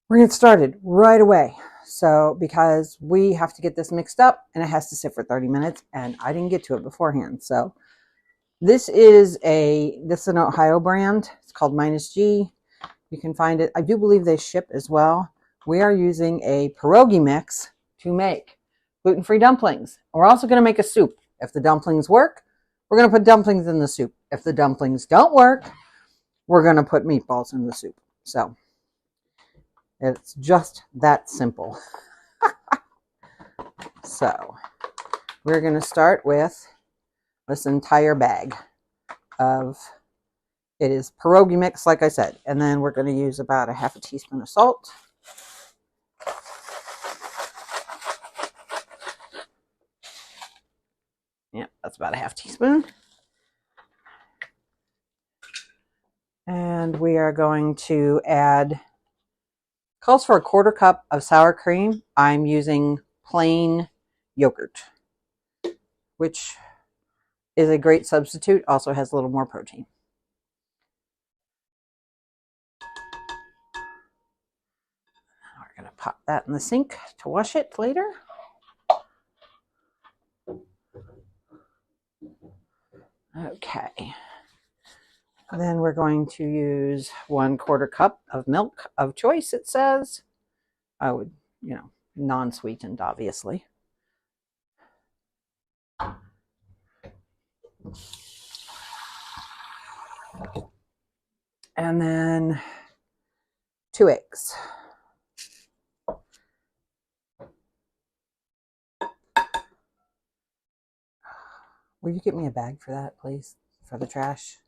We're going to get started right away. So, because we have to get this mixed up and it has to sit for 30 minutes, and I didn't get to it beforehand. So, this is an Ohio brand. It's called Minus G. You can find it. I do believe they ship as well. We are using a pierogi mix to make gluten-free dumplings. We're also going to make a soup. If the dumplings work, we're going to put dumplings in the soup. If the dumplings don't work, we're going to put meatballs in the soup. So, it's just that simple. So we're going to start with this entire bag of, it is pierogi mix, like I said, and then we're going to use about a half a teaspoon of salt. Yeah, that's about a half teaspoon. And we are going to add, calls for a quarter cup of sour cream. I'm using plain yogurt, which is a great substitute, also has a little more protein. We're going to pop that in the sink to wash it later. Okay. Then we're going to use 1/4 cup of milk of choice, it says. I would, non-sweetened, obviously. And then 2 eggs. Will you get me a bag for that, please? For the trash?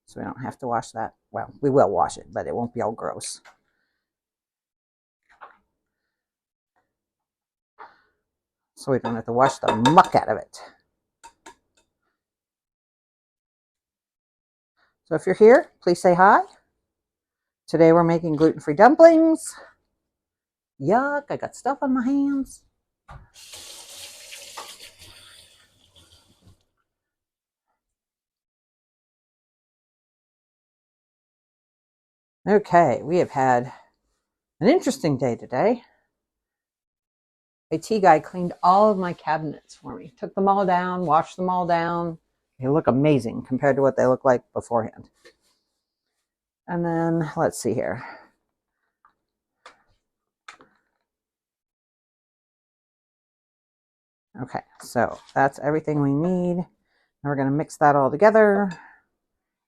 So we don't have to wash that. Well, we will wash it, but it won't be all gross. So we don't have to wash the muck out of it. So if you're here, please say hi. Today we're making gluten-free dumplings. Yuck, I got stuff on my hands. Okay, we have had an interesting day today. IT guy cleaned all of my cabinets for me. Took them all down, washed them all down. They look amazing compared to what they look like beforehand. And then, let's see here. Okay, so that's everything we need. Now we're going to mix that all together,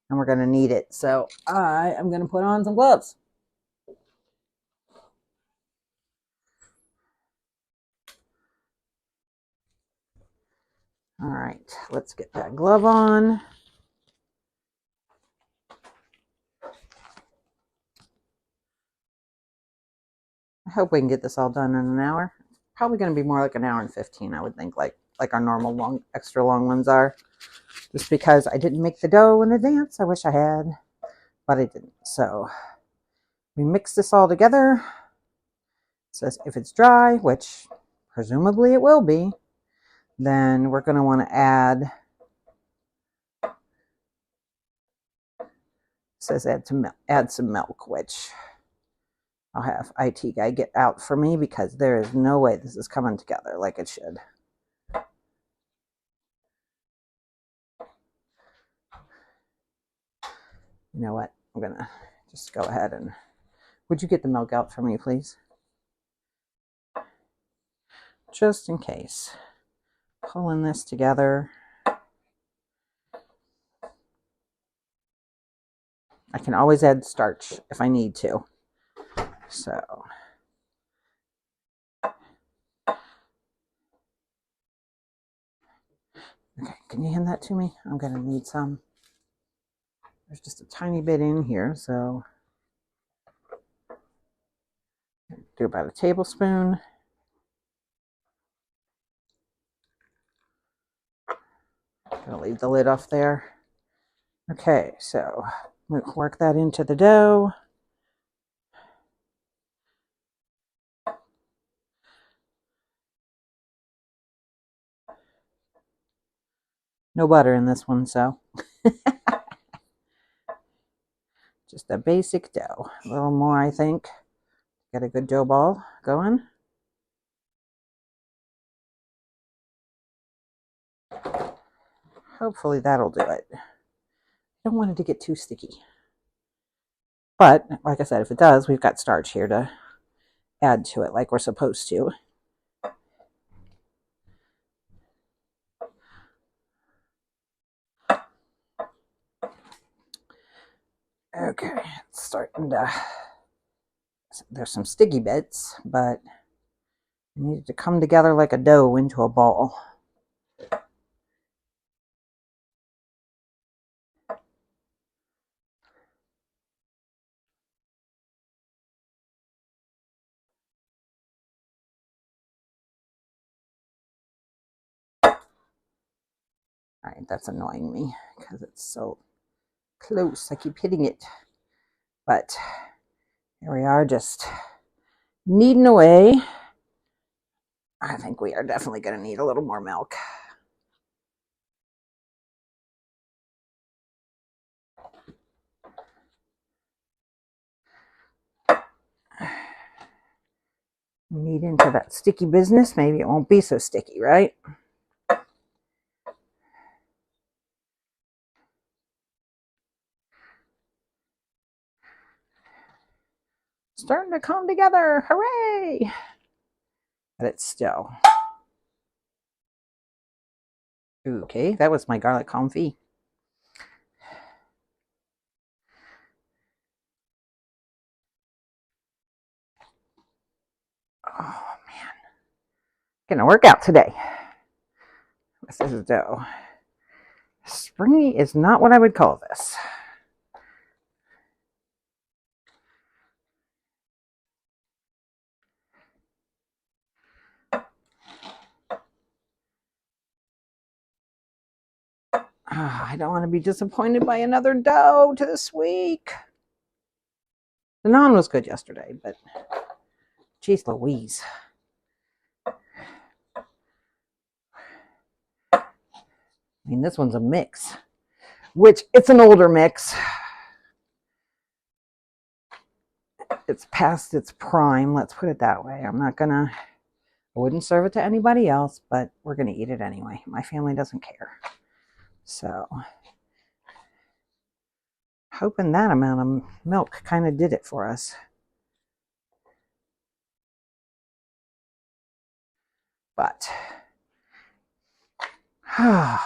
and we're going to knead it. So I am going to put on some gloves. All right, let's get that glove on. I hope we can get this all done in an hour. Probably going to be more like an hour and 15, I would think, like our normal extra long ones are. Just because I didn't make the dough in advance. I wish I had, but I didn't. So we mix this all together. It says if it's dry, which presumably it will be, then we're going to want to add, it says add some milk, which I'll have IT guy get out for me because there is no way this is coming together like it should. You know what? I'm going to just go ahead and, would you get the milk out for me, please? Just in case. Pulling this together. I can always add starch if I need to. So. Okay, can you hand that to me? I'm going to need some. There's just a tiny bit in here, so do about a tablespoon. Gonna leave the lid off there. Okay, so work that into the dough. No butter in this one, so just a basic dough. A little more, I think, Get a good dough ball going. Hopefully that'll do it. I don't want it to get too sticky. But, like I said, if it does, we've got starch here to add to it like we're supposed to. Okay, it's starting to, there's some sticky bits, but I need it to come together like a dough into a ball. All right, that's annoying me because it's so close. I keep hitting it. But here we are, just kneading away. I think we are definitely going to need a little more milk. Knead into that sticky business. Maybe it won't be so sticky, right? Starting to come together. Hooray! But it's still. Okay, that was my garlic confit. Oh man, gonna work out today. This is dough. Springy is not what I would call this. I don't want to be disappointed by another dough to this week. The naan was good yesterday, but geez Louise. I mean, this one's a mix, which it's an older mix. It's past its prime, let's put it that way. I wouldn't serve it to anybody else, but we're gonna eat it anyway. My family doesn't care. So, hoping that amount of milk kind of did it for us. But, I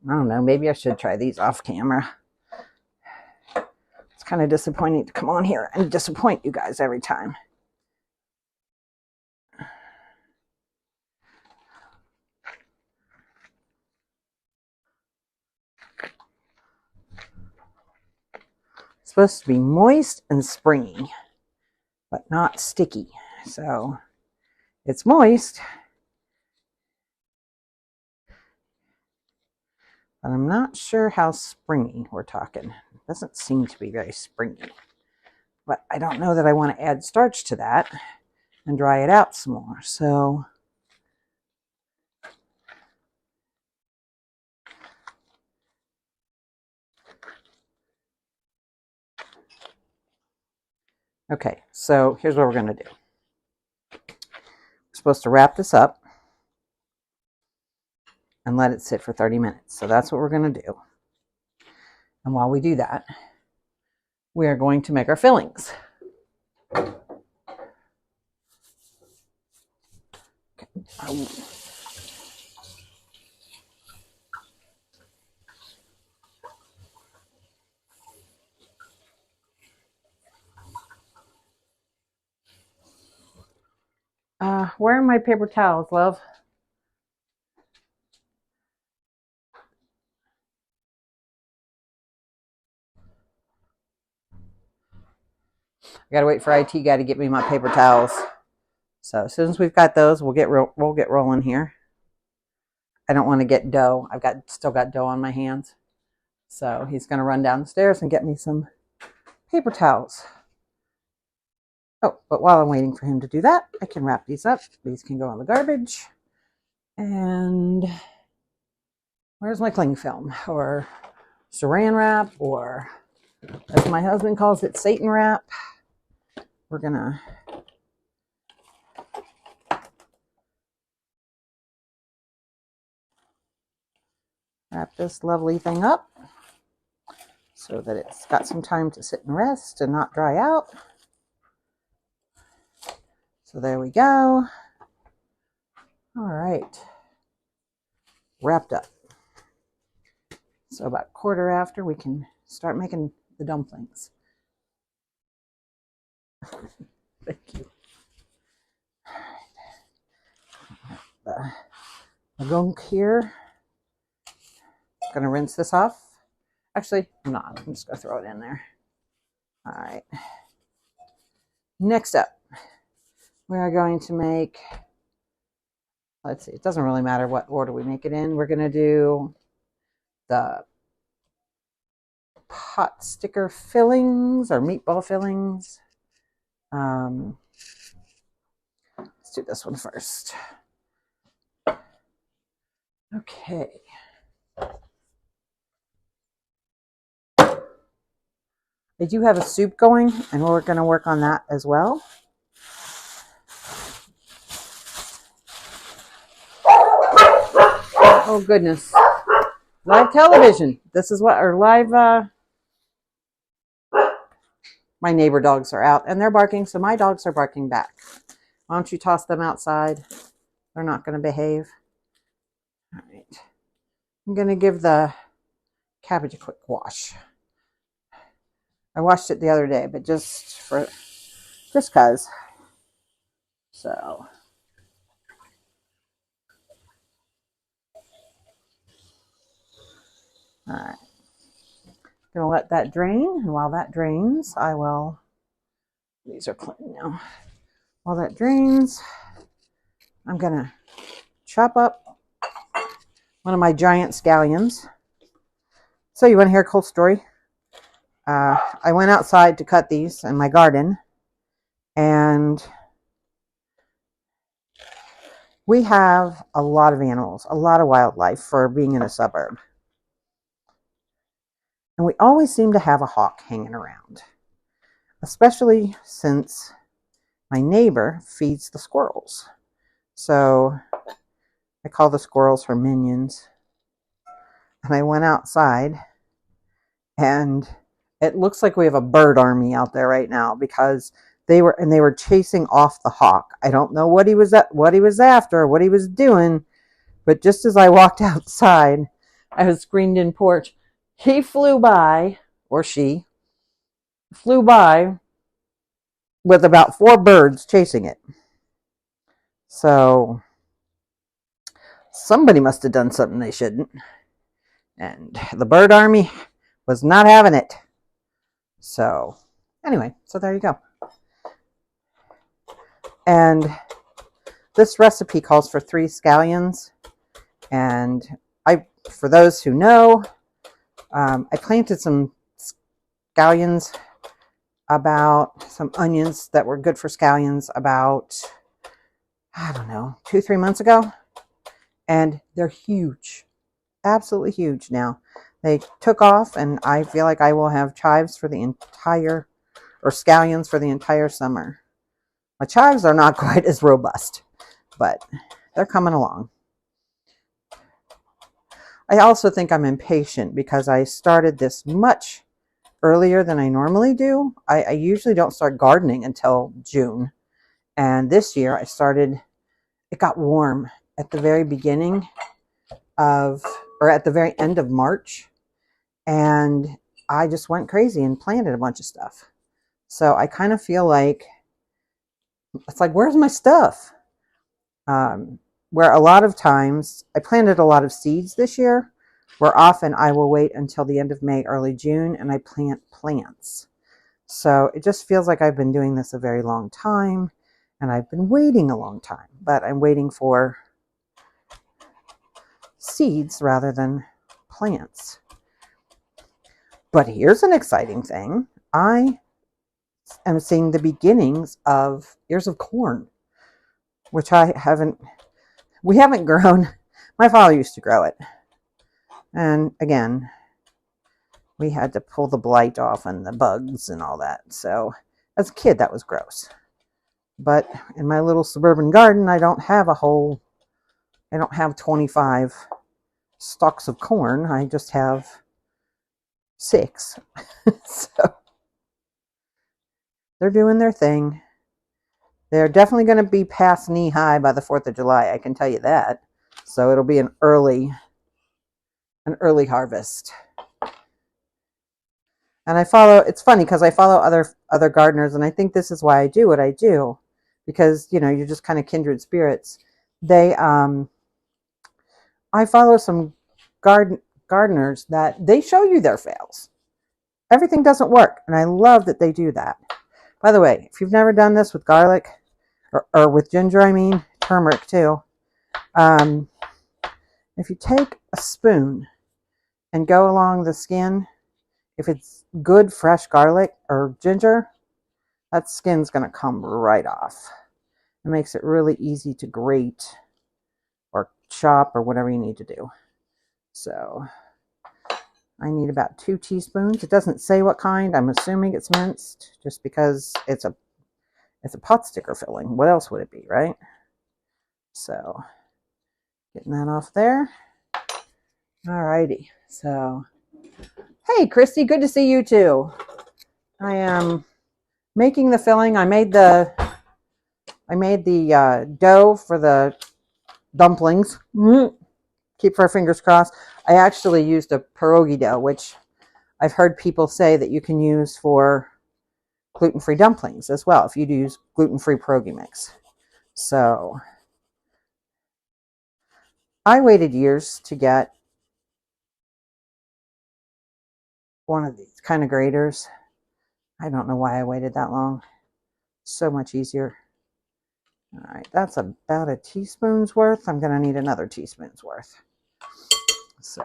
don't know, maybe I should try these off camera. It's kind of disappointing to come on here and disappoint you guys every time. It's supposed to be moist and springy, but not sticky. So it's moist, but I'm not sure how springy we're talking. It doesn't seem to be very springy, but I don't know that I want to add starch to that and dry it out some more. So okay, so here's what we're going to do. We're supposed to wrap this up and let it sit for 30 minutes. So that's what we're going to do. And while we do that, we are going to make our fillings. Okay. Where are my paper towels, love? I gotta wait for IT guy to get me my paper towels. So as soon as we've got those, we'll get rolling here. I don't want to get dough. Still got dough on my hands. So he's gonna run downstairs and get me some paper towels. Oh, but while I'm waiting for him to do that, I can wrap these up. These can go in the garbage. And where's my cling film? Or saran wrap, or as my husband calls it, Satan wrap. We're gonna wrap this lovely thing up so that it's got some time to sit and rest and not dry out. So there we go. All right, wrapped up. So about quarter after, we can start making the dumplings. Thank you. The gunk here. Gonna rinse this off. Actually, I'm not. I'm just gonna throw it in there. All right. Next up, we are going to make, let's see, it doesn't really matter what order we make it in. We're gonna do the pot sticker fillings or meatball fillings. Let's do this one first. Okay. I do have a soup going, and we're going to work on that as well. Oh, goodness. Live television. This is what, or live, my neighbor dogs are out, and they're barking, so my dogs are barking back. Why don't you toss them outside? They're not going to behave. All right. I'm going to give the cabbage a quick wash. I washed it the other day, but just cause. So, all right. Gonna let that drain, and while that drains, I will. These are clean now. While that drains, I'm gonna chop up one of my giant scallions. So you want to hear a cool story? I went outside to cut these in my garden, and we have a lot of animals, a lot of wildlife for being in a suburb. And we always seem to have a hawk hanging around, especially since my neighbor feeds the squirrels. So I call the squirrels her minions. And I went outside, and it looks like we have a bird army out there right now because they were chasing off the hawk. I don't know what he was after, what he was doing, but just as I walked outside, I was screened in porch. He flew by, or she flew by with about 4 birds chasing it. So somebody must have done something they shouldn't. And the bird army was not having it. So anyway, so there you go. And this recipe calls for 3 scallions. And for those who know, I planted some scallions, about some onions that were good for scallions about, I don't know, 2-3 months ago. And they're huge, absolutely huge now. They took off, and I feel like I will have chives for the entire, or scallions for the entire summer. My chives are not quite as robust, but they're coming along. I also think I'm impatient because I started this much earlier than I normally do. I usually don't start gardening until June. And this year I started, it got warm at the very beginning of, or at the very end of March. And I just went crazy and planted a bunch of stuff. So I kind of feel like, it's like, where's my stuff? Where a lot of times, I planted a lot of seeds this year, where often I will wait until the end of May, early June, and I plant plants. So it just feels like I've been doing this a very long time, and I've been waiting a long time, but I'm waiting for seeds rather than plants. But here's an exciting thing. I am seeing the beginnings of ears of corn, which we haven't grown. My father used to grow it. And again, we had to pull the blight off and the bugs and all that. So as a kid, that was gross. But in my little suburban garden, I don't have 25 stalks of corn. I just have 6. So they're doing their thing. They're definitely going to be past knee high by the 4th of July. I can tell you that. So it'll be an early harvest. And it's funny because I follow other gardeners, and I think this is why I do what I do, because, you're just kind of kindred spirits. I follow some gardeners that they show you their fails. Everything doesn't work, and I love that they do that. By the way, if you've never done this with garlic, or with ginger, turmeric too, if you take a spoon and go along the skin, if it's good fresh garlic or ginger, that skin's going to come right off. It makes it really easy to grate or chop or whatever you need to do. So I need about 2 teaspoons. It doesn't say what kind. I'm assuming it's minced just because it's a pot sticker filling. What else would it be, right? So getting that off there. Alrighty. So, hey, Christy, good to see you too. I am making the filling. I made the dough for the dumplings. Keep our fingers crossed. I actually used a pierogi dough, which I've heard people say that you can use for gluten-free dumplings as well if you use gluten-free pierogi mix. So I waited years to get one of these kind of graters. I don't know why I waited that long. So much easier. All right, that's about a teaspoon's worth. I'm going to need another teaspoon's worth. So,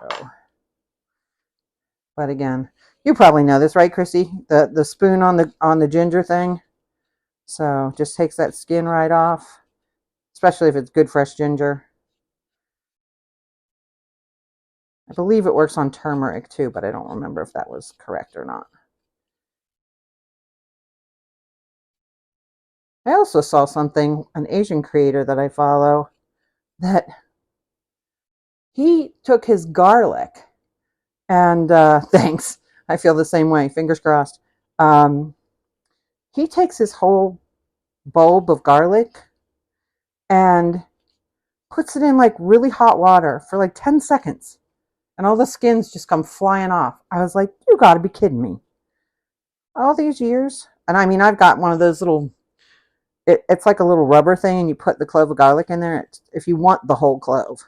but again, you probably know this, right, Chrissy? The spoon on the ginger thing. So just takes that skin right off, especially if it's good fresh ginger. I believe it works on turmeric too, but I don't remember if that was correct or not. I also saw something, an Asian creator that I follow, that he took his garlic and thanks. I feel the same way. Fingers crossed. He takes his whole bulb of garlic and puts it in like really hot water for like 10 seconds. And all the skins just come flying off. I was like, you got to be kidding me. All these years. And I've got one of those little, it's like a little rubber thing, and you put the clove of garlic in there if you want the whole clove.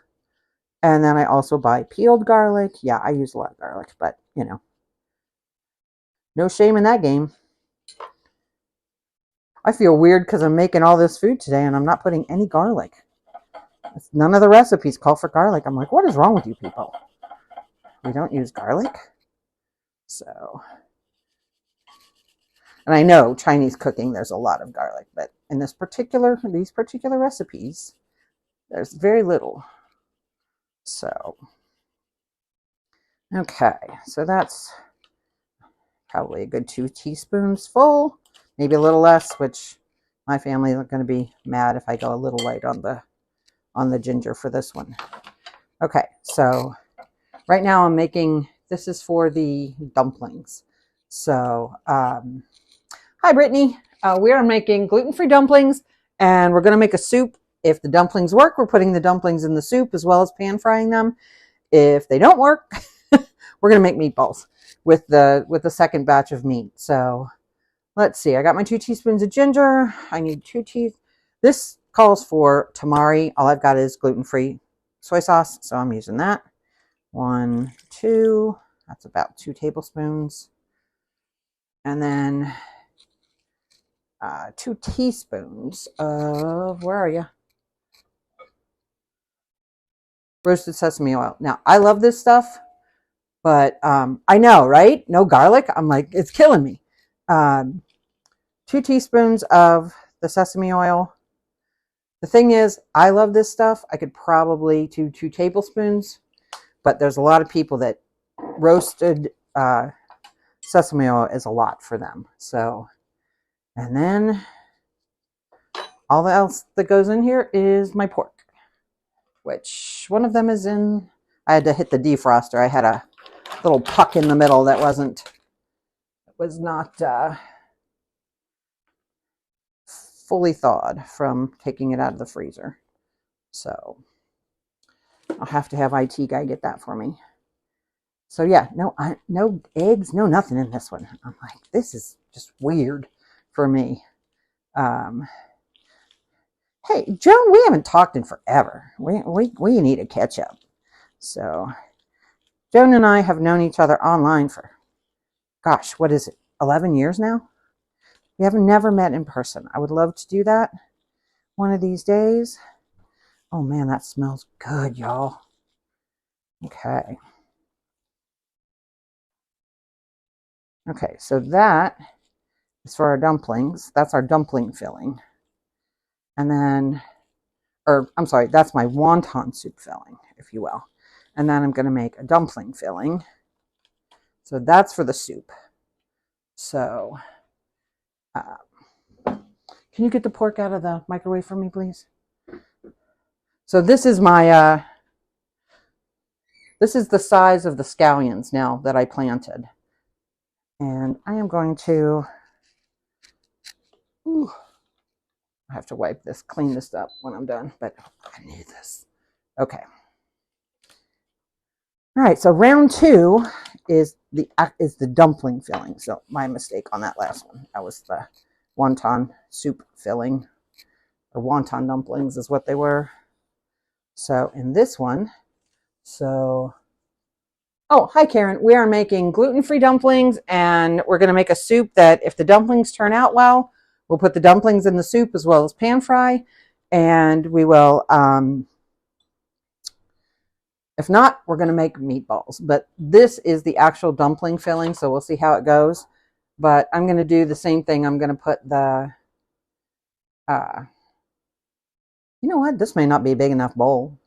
And then I also buy peeled garlic. Yeah, I use a lot of garlic, but no shame in that game. I feel weird because I'm making all this food today and I'm not putting any garlic. None of the recipes call for garlic. I'm like, what is wrong with you people? We don't use garlic? So, and I know Chinese cooking, there's a lot of garlic, but in these particular recipes, there's very little. So, okay, so that's probably a good 2 teaspoons full, maybe a little less, which my family is going to be mad if I go a little light on the ginger for this one. Okay, so right now I'm making, this is for the dumplings. So, hi Brittany, we are making gluten-free dumplings, and we're going to make a soup. If the dumplings work, we're putting the dumplings in the soup as well as pan frying them. If they don't work, we're going to make meatballs with the second batch of meat. So let's see. I got my 2 teaspoons of ginger. I need 2 teaspoons. This calls for tamari. All I've got is gluten-free soy sauce, so I'm using that. 1, 2. That's about 2 tablespoons. And then 2 teaspoons of, where are you? Roasted sesame oil. Now, I love this stuff, but I know, right? No garlic. I'm like, it's killing me. 2 teaspoons of the sesame oil. The thing is, I love this stuff. I could probably do 2 tablespoons, but there's a lot of people that roasted sesame oil is a lot for them. So, and then all else that goes in here is my pork, which one of them is in, I had to hit the defroster. I had a little puck in the middle that was not fully thawed from taking it out of the freezer. So I'll have to have IT guy get that for me. So yeah, no eggs, no nothing in this one. I'm like, this is just weird for me. Hey, Joan, we haven't talked in forever. We need to catch up. So Joan and I have known each other online for, gosh, what is it, 11 years now? We have never met in person. I would love to do that one of these days. Oh man, that smells good, y'all. Okay. Okay, so that is for our dumplings. That's our dumpling filling. And then, or I'm sorry, that's my wonton soup filling, if you will. And then I'm going to make a dumpling filling. So that's for the soup. So, can you get the pork out of the microwave for me, please? So this is my, this is the size of the scallions now that I planted. And I am going to, I have to wipe this, clean this up when I'm done, but I need this. Okay. All right, so round 2 is the dumpling filling. So my mistake on that last one. That was the wonton soup filling, or wonton dumplings is what they were. So in this one, oh, hi Karen. We are making gluten-free dumplings, and we're going to make a soup that if the dumplings turn out well, we'll put the dumplings in the soup as well as pan fry, and we will, if not, we're going to make meatballs. But this is the actual dumpling filling, so we'll see how it goes. But I'm going to do the same thing. I'm going to put the, you know what? This may not be a big enough bowl.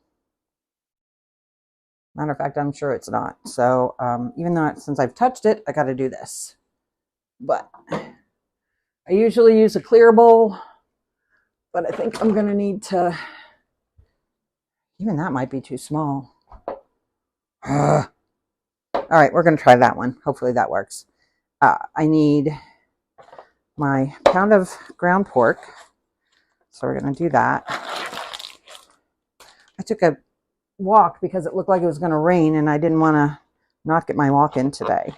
Matter of fact, I'm sure it's not. So even though since I've touched it, I got to do this. But I usually use a clear bowl, but I think I'm going to need to, even that might be too small. All right, we're going to try that one. Hopefully that works. I need my pound of ground pork. So we're going to do that. I took a walk because it looked like it was going to rain and I didn't want to not get my walk in today.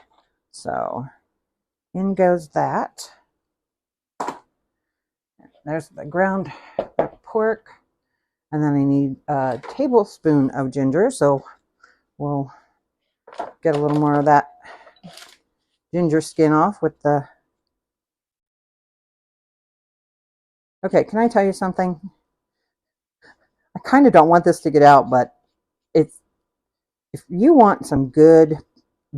So in goes that. There's the ground pork. And then I need a tablespoon of ginger. So we'll get a little more of that ginger skin off with the... Okay, can I tell you something? I kind of don't want this to get out, but if you want some good,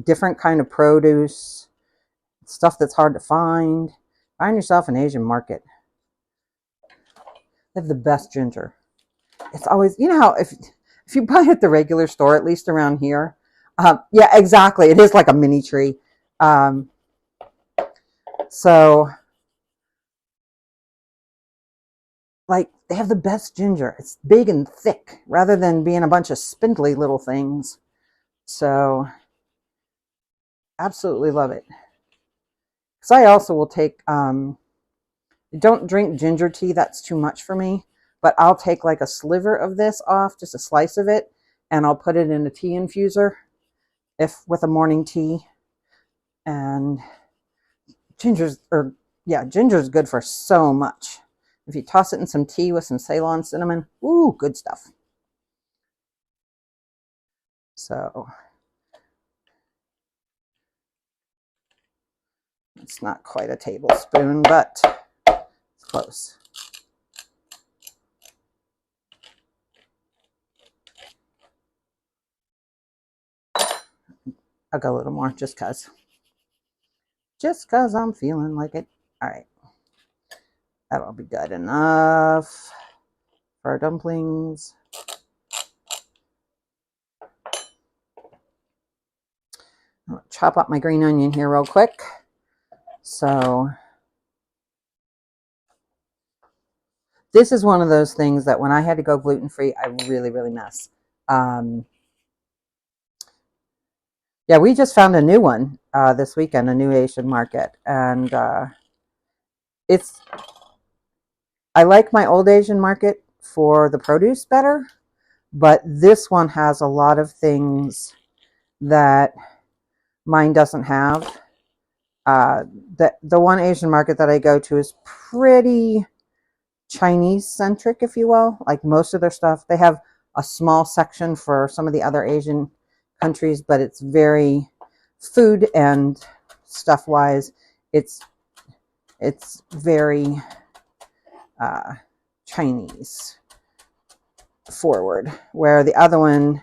different kind of produce, stuff that's hard to find yourself an Asian market. They have the best ginger. It's always, you know how if you buy it at the regular store, at least around here, yeah, exactly. It is like a mini tree. So, like, they have the best ginger. It's big and thick rather than being a bunch of spindly little things. So, absolutely love it. Because I also will take, don't drink ginger tea. That's too much for me. But I'll take like a sliver of this off, just a slice of it, and I'll put it in a tea infuser with a morning tea. And ginger's good for so much. If you toss it in some tea with some Ceylon cinnamon, ooh, good stuff. So it's not quite a tablespoon, but it's close. I'll go a little more just because I'm feeling like it. All right. That'll be good enough for our dumplings. I'll chop up my green onion here real quick. So this is one of those things that when I had to go gluten-free, I really, really miss. Yeah, we just found a new one this weekend, a new Asian market, and it's. I like my old Asian market for the produce better, but this one has a lot of things that mine doesn't have. Uh, the one Asian market that I go to is pretty Chinese centric, if you will. Like most of their stuff, they have a small section for some of the other Asian countries, but it's very food and stuff wise. It's very Chinese forward, where the other one,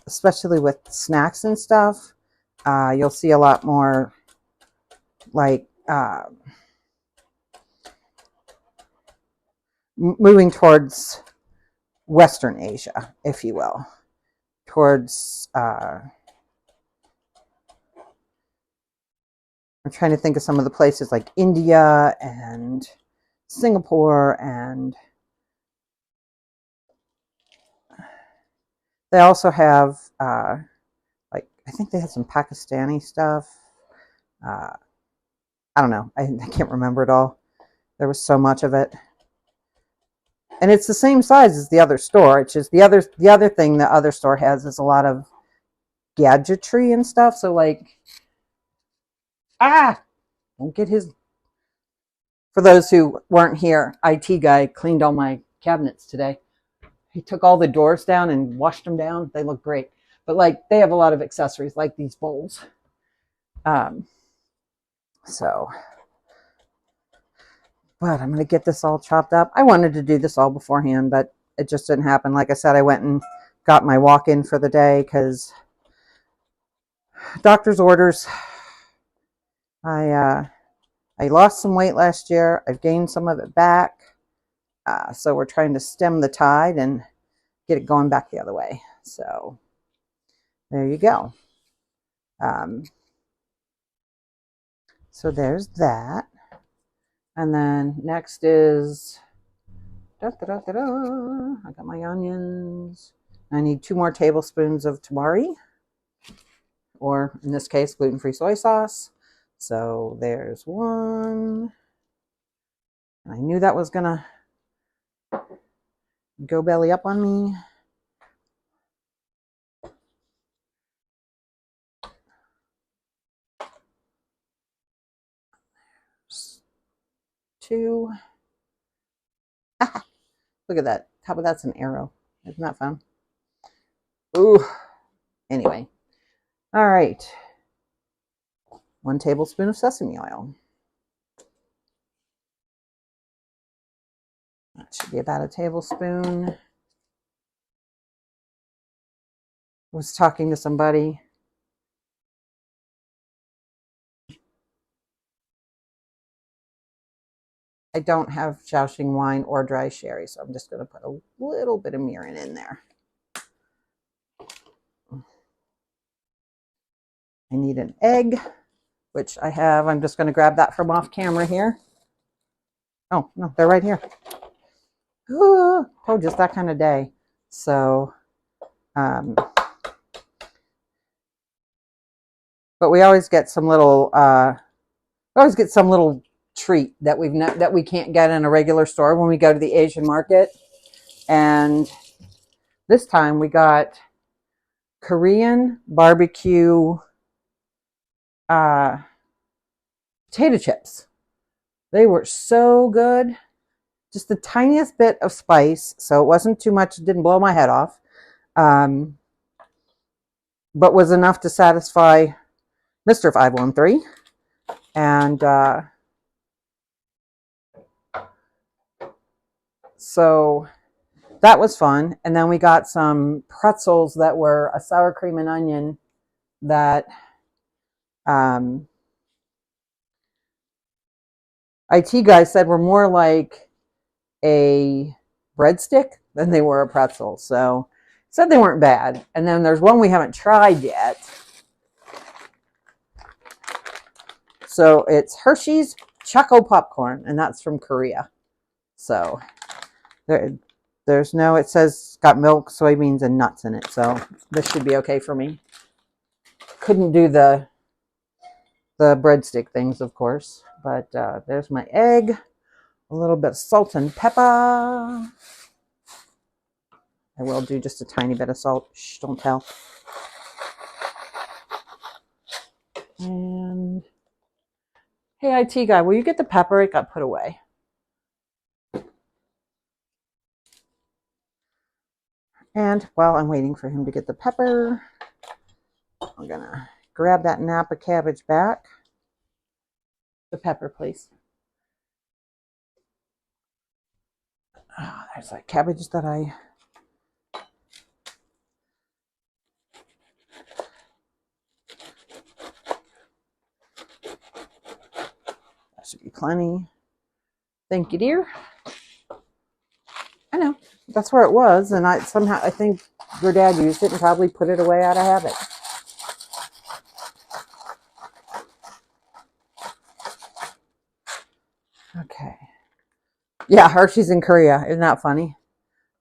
especially with snacks and stuff, you'll see a lot more like moving towards Western Asia, if you will, towards I'm trying to think of some of the places like India and Singapore, and they also have like I think they had some Pakistani stuff. I don't know. I can't remember it all. There was so much of it, and it's the same size as the other store. It's just the other thing the other store has is a lot of gadgetry and stuff. So like, don't get his. For those who weren't here, IT guy cleaned all my cabinets today. He took all the doors down and washed them down. They look great. But like they have a lot of accessories like these bowls. So, but I'm going to get this all chopped up. I wanted to do this all beforehand, but it just didn't happen. Like I said, I went and got my walk-in for the day because doctor's orders. I lost some weight last year. I've gained some of it back. So we're trying to stem the tide and get it going back the other way. So there you go. So there's that. And then next is, I got my onions. I need 2 more tablespoons of tamari, or in this case, gluten-free soy sauce. So there's 1. I knew that was going to go belly up on me. There's 2. Look at that. Top of that's an arrow. Isn't that fun? Ooh. Anyway. All right. 1 tablespoon of sesame oil. That should be about a tablespoon. I was talking to somebody. I don't have Shaoxing wine or dry sherry, so I'm just going to put a little bit of mirin in there. I need an egg, which I have. I'm just going to grab that from off camera here. Oh, no, they're right here. Ooh, oh, just that kind of day. So, but we always get some little, treat that we can't get in a regular store when we go to the Asian market. And this time we got Korean barbecue potato chips. They were so good. Just the tiniest bit of spice, so it wasn't too much. It didn't blow my head off, but was enough to satisfy Mr. 513. And so that was fun. And then we got some pretzels that were a sour cream and onion that IT guy said were more like a breadstick than they were a pretzel. So said they weren't bad. And then there's one we haven't tried yet. So it's Hershey's Choco Popcorn, and that's from Korea. So there's no, it says it's got milk, soybeans, and nuts in it. So this should be okay for me. couldn't do the breadstick things, of course. But there's my egg, a little bit of salt and pepper. I will do just a tiny bit of salt. Shh, don't tell. And hey, IT guy, will you get the pepper? It got put away. And while I'm waiting for him to get the pepper, I'm gonna grab that Napa cabbage back. The pepper, please. Oh, there's that cabbage that that should be plenty. Thank you, dear. I know. That's where it was, and I think your dad used it and probably put it away out of habit. Okay. Yeah, Hershey's in Korea. Isn't that funny?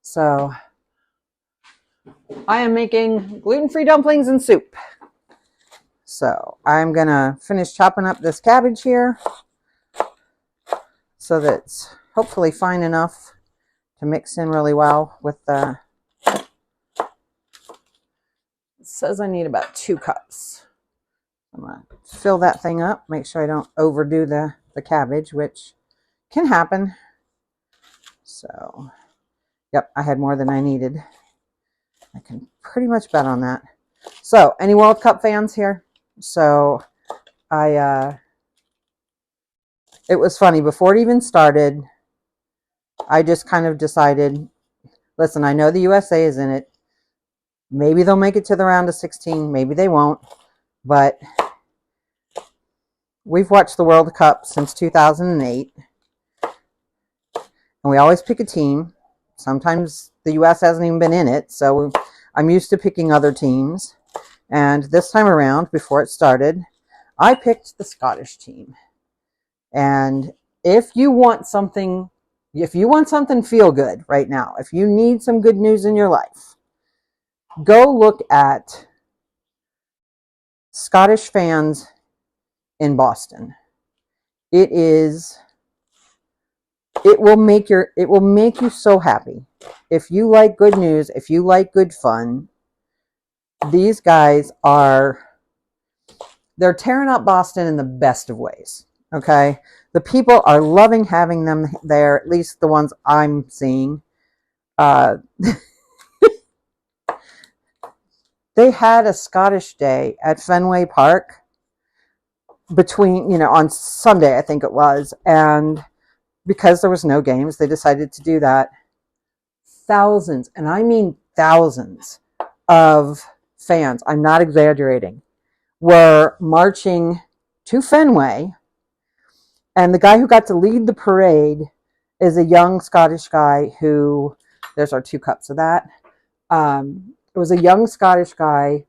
So I am making gluten-free dumplings and soup. So I'm gonna finish chopping up this cabbage here so that it's hopefully fine enough to mix in really well with the, it says I need about 2 cups. I'm gonna fill that thing up, make sure I don't overdo the cabbage, which can happen. So, yep, I had more than I needed. I can pretty much bet on that. So, any World Cup fans here? So, it was funny, before it even started, I just kind of decided, listen, I know the USA is in it. Maybe they'll make it to the round of 16. Maybe they won't. But we've watched the World Cup since 2008. And we always pick a team. Sometimes the US hasn't even been in it. So I'm used to picking other teams. And this time around, before it started, I picked the Scottish team. And if you want something feel good right now, if you need some good news in your life, go look at Scottish fans in Boston. It will make you so happy. If you like good news, if you like good fun, these guys they're tearing up Boston in the best of ways. Okay? The people are loving having them there, at least the ones I'm seeing. They had a Scottish Day at Fenway Park on Sunday, I think it was. And because there was no games, they decided to do that. Thousands, and I mean thousands of fans, I'm not exaggerating, were marching to Fenway. And the guy who got to lead the parade is a young Scottish guy who, there's our 2 cups of that. It was a young Scottish guy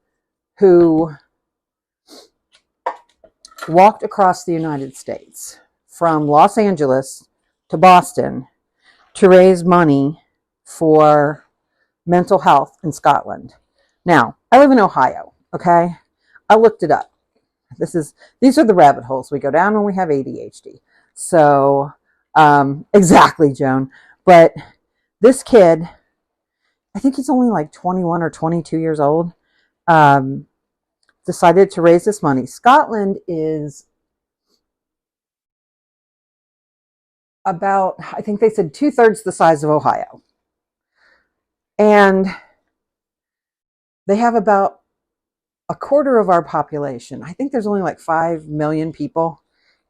who walked across the United States from Los Angeles to Boston to raise money for mental health in Scotland. Now, I live in Ohio, okay? I looked it up. These are the rabbit holes we go down when we have ADHD. So, exactly, Joan. But this kid, I think he's only like 21 or 22 years old, decided to raise this money. Scotland is about, I think they said 2/3 the size of Ohio. And they have about 1/4 of our population. I think there's only like 5 million people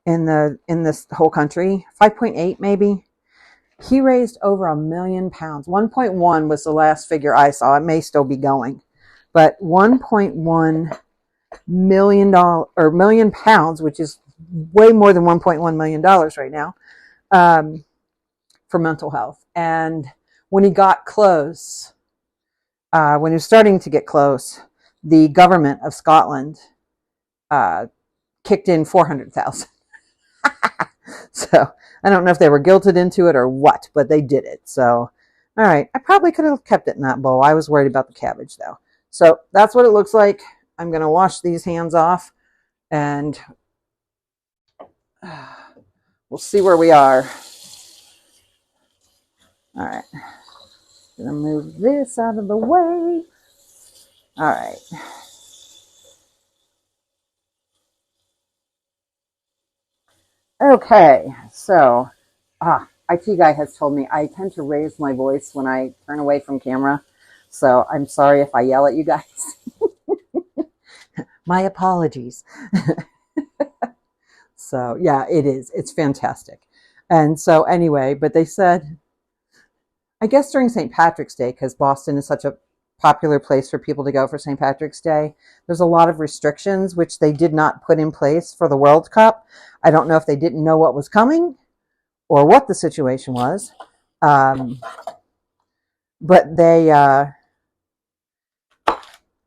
in this whole country, 5.8 maybe. He raised over £1 million. 1.1 was the last figure I saw. It may still be going, but £1.1 million pounds, which is way more than $1.1 million right now, for mental health. And when he got close, when he was starting to get close, the government of Scotland kicked in 400,000. So I don't know if they were guilted into it or what, but they did it. So, all right, I probably could have kept it in that bowl. I was worried about the cabbage though. So that's what it looks like. I'm going to wash these hands off and we'll see where we are. All right. Gonna move this out of the way. All right. Okay, so IT guy has told me I tend to raise my voice when I turn away from camera. So I'm sorry if I yell at you guys. My apologies. So yeah, it is. It's fantastic. And so anyway, but they said, I guess during St. Patrick's Day, because Boston is such a popular place for people to go for St. Patrick's Day, there's a lot of restrictions, which they did not put in place for the World Cup. I don't know if they didn't know what was coming or what the situation was. But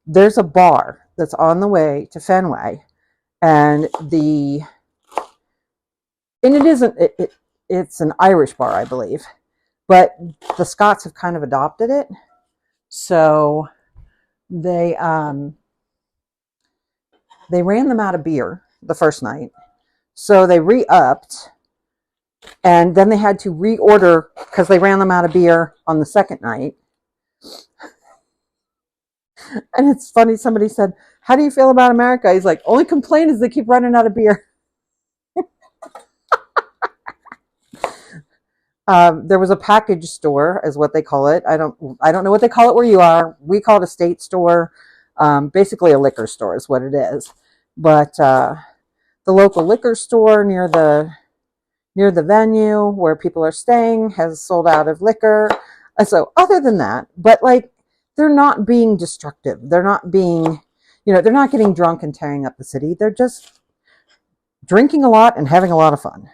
there's a bar that's on the way to Fenway, and it's an Irish bar, I believe, but the Scots have kind of adopted it. So they ran them out of beer the first night. So they re-upped, and then they had to reorder because they ran them out of beer on the second night. And it's funny, somebody said, how do you feel about America? He's like, only complaint is they keep running out of beer. There was a package store, is what they call it. I don't know what they call it where you are. We call it a state store. Basically a liquor store is what it is. But the local liquor store near the venue where people are staying has sold out of liquor. So other than that, but like, they're not being destructive. They're not being, they're not getting drunk and tearing up the city. They're just drinking a lot and having a lot of fun.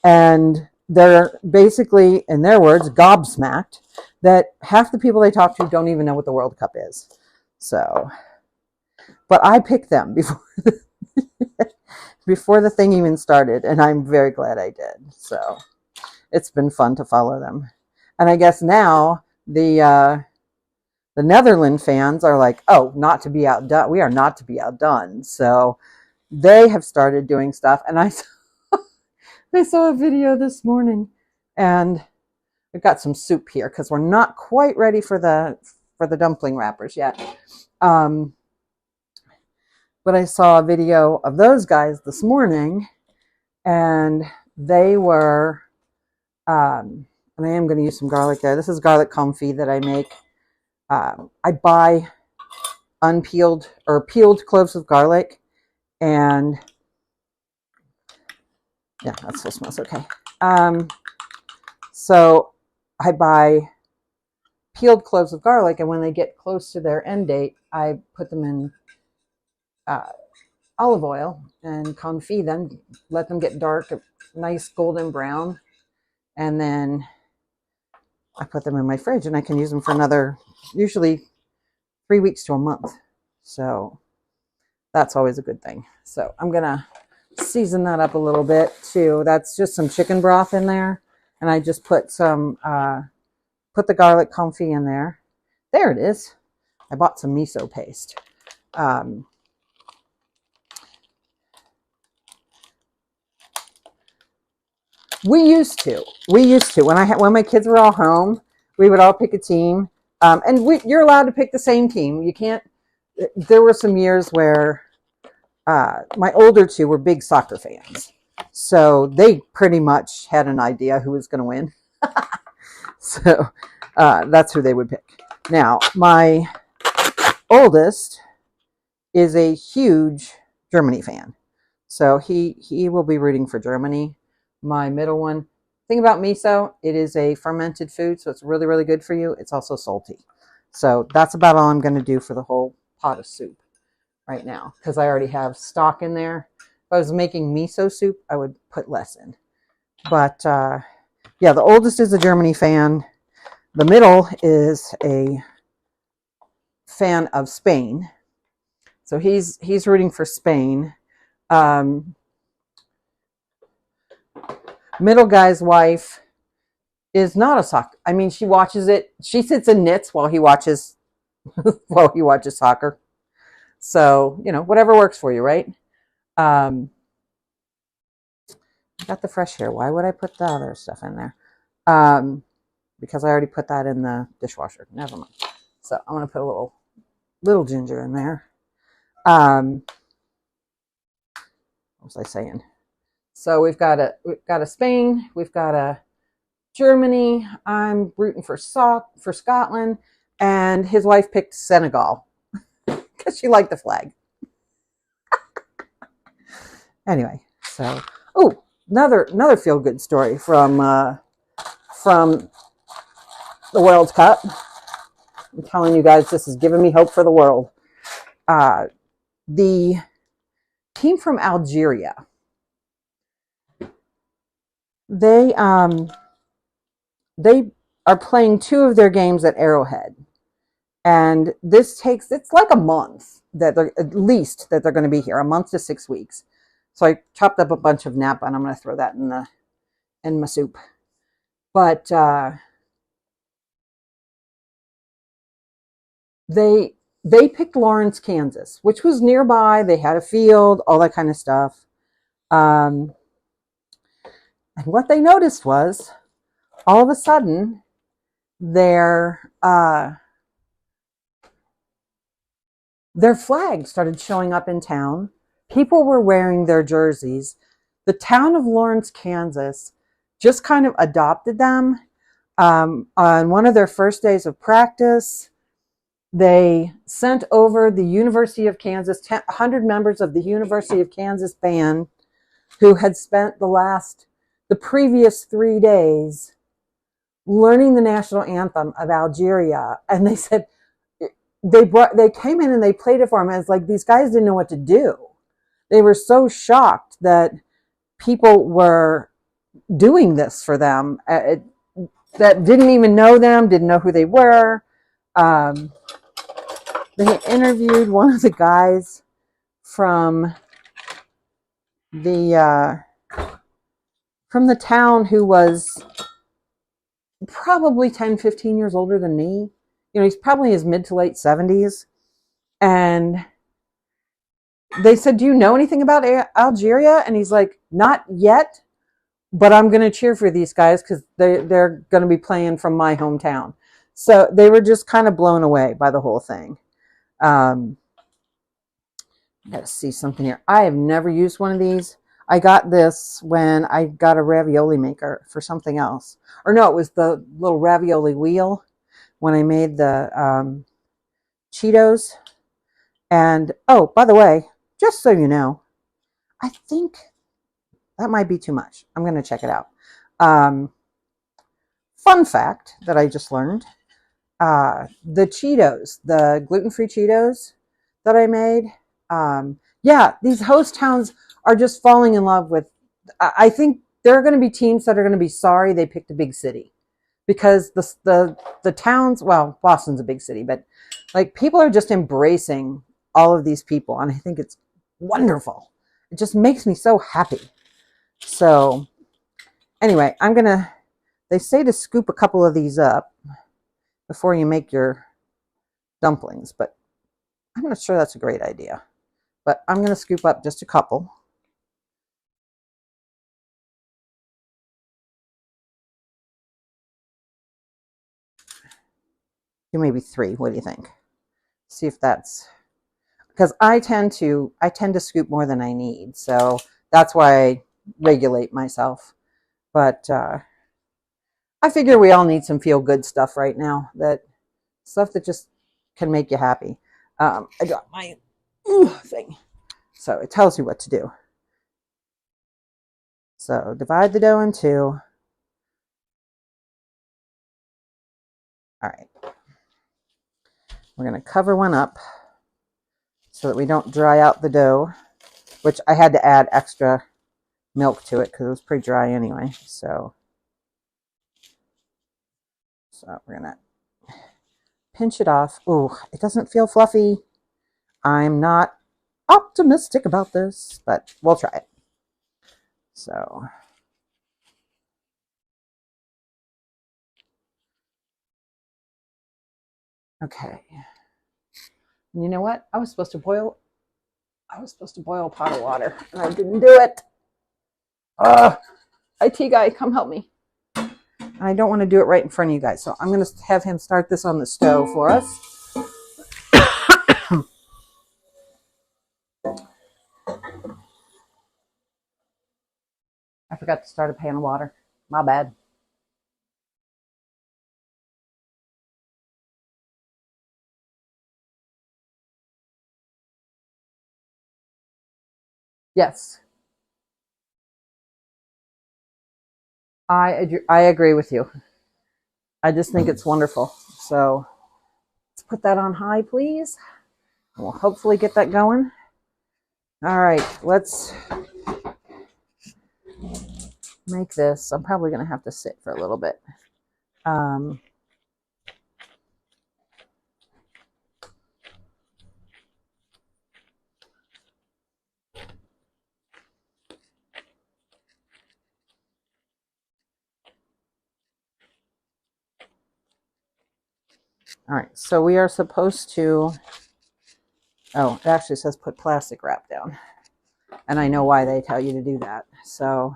And they're basically, in their words, gobsmacked that half the people they talk to don't even know what the World Cup is. So, but I picked them before the thing even started, and I'm very glad I did. So it's been fun to follow them. And I guess now the Netherlands fans are like, oh, not to be outdone. We are not to be outdone. So they have started doing stuff. And I saw a video this morning, and we've got some soup here because we're not quite ready for the dumpling wrappers yet. But I saw a video of those guys this morning, and they were, and I am going to use some garlic there. This is garlic confit that I make. I buy unpeeled or peeled cloves of garlic, and yeah, that still smells okay. So I buy peeled cloves of garlic, and when they get close to their end date, I put them in olive oil and confit them, let them get dark, nice golden brown, and then I put them in my fridge, and I can use them for another, usually 3 weeks to a month. So that's always a good thing. So I'm going to season that up a little bit too. That's just some chicken broth in there. And I just put some, put the garlic confit in there. There it is. I bought some miso paste. We used to, when my kids were all home, we would all pick a team. And you're allowed to pick the same team. You can't, there were some years where my older two were big soccer fans. So they pretty much had an idea who was going to win. So that's who they would pick. Now, my oldest is a huge Germany fan. So he will be rooting for Germany. My middle one, thing about miso, it is a fermented food, so it's really, really good for you. It's also salty. So that's about all I'm going to do for the whole pot of soup right now, because I already have stock in there. If I was making miso soup, I would put less in. But yeah, the oldest is a Germany fan. The middle is a fan of Spain. So he's rooting for Spain. Middle guy's wife is not a soccer. I mean, she watches it. She sits and knits while he watches soccer. So, whatever works for you, right? I got the fresh here. Why would I put the other stuff in there? Because I already put that in the dishwasher. Never mind. So I'm going to put a little ginger in there. What was I saying? So we've got a Spain, we've got a Germany. I'm rooting for Scotland, and his wife picked Senegal because she liked the flag. Anyway, so another feel good story from the World Cup. I'm telling you guys, this is giving me hope for the world. The team from Algeria, they are playing 2 of their games at Arrowhead, and it's like a month that they're going to be here, a month to 6 weeks. So I chopped up a bunch of napa, and I'm going to throw that in my soup. But they picked Lawrence, Kansas, which was nearby. They had a field, all that kind of stuff. And what they noticed was, all of a sudden, their flag started showing up in town. People were wearing their jerseys. The town of Lawrence, Kansas, just kind of adopted them. On one of their first days of practice, they sent over the University of Kansas, 100 members of the University of Kansas band who had spent the previous 3 days learning the national anthem of Algeria. And they said, they came in and they played it for them. And it's like, these guys didn't know what to do. They were so shocked that people were doing this for them that didn't even know them, didn't know who they were. They interviewed one of the guys from the town who was probably 10, 15 years older than me. He's probably in his mid to late 70s. And they said, do you know anything about Algeria? And he's like, not yet, but I'm going to cheer for these guys because they're going to be playing from my hometown. So they were just kind of blown away by the whole thing. I got to see something here. I have never used one of these. I got this when I got a ravioli maker for something else. Or no, it was the little ravioli wheel when I made the Cheetos. And, oh, by the way, just so you know, I think that might be too much. I'm going to check it out. Fun fact that I just learned. The Cheetos, the gluten-free Cheetos that I made. These host towns are just falling in love with. I think there are going to be teams that are going to be sorry they picked a big city, because the towns. Well, Boston's a big city, but like, people are just embracing all of these people, and I think it's wonderful. It just makes me so happy. So anyway, they say to scoop a couple of these up before you make your dumplings, but I'm not sure that's a great idea. But I'm going to scoop up just a couple. Maybe 3. What do you think? See if that's, because I tend to scoop more than I need, so that's why I regulate myself. But I figure we all need some feel good stuff right now, stuff that just can make you happy. I got my thing, so it tells you what to do. So divide the dough in 2. All right. We're going to cover one up so that we don't dry out the dough, which I had to add extra milk to it because it was pretty dry anyway. So we're going to pinch it off. Ooh, it doesn't feel fluffy. I'm not optimistic about this, but we'll try it. So okay. And you know what? I was supposed to boil a pot of water, and I didn't do it. IT guy, come help me. And I don't want to do it right in front of you guys, so I'm going to have him start this on the stove for us. I forgot to start a pan of water. My bad. Yes, I agree with you. I just think it's wonderful. So let's put that on high, please. We'll hopefully get that going. All right, let's make this. I'm probably going to have to sit for a little bit. All right, so we are supposed to, oh, it actually says put plastic wrap down. And I know why they tell you to do that. So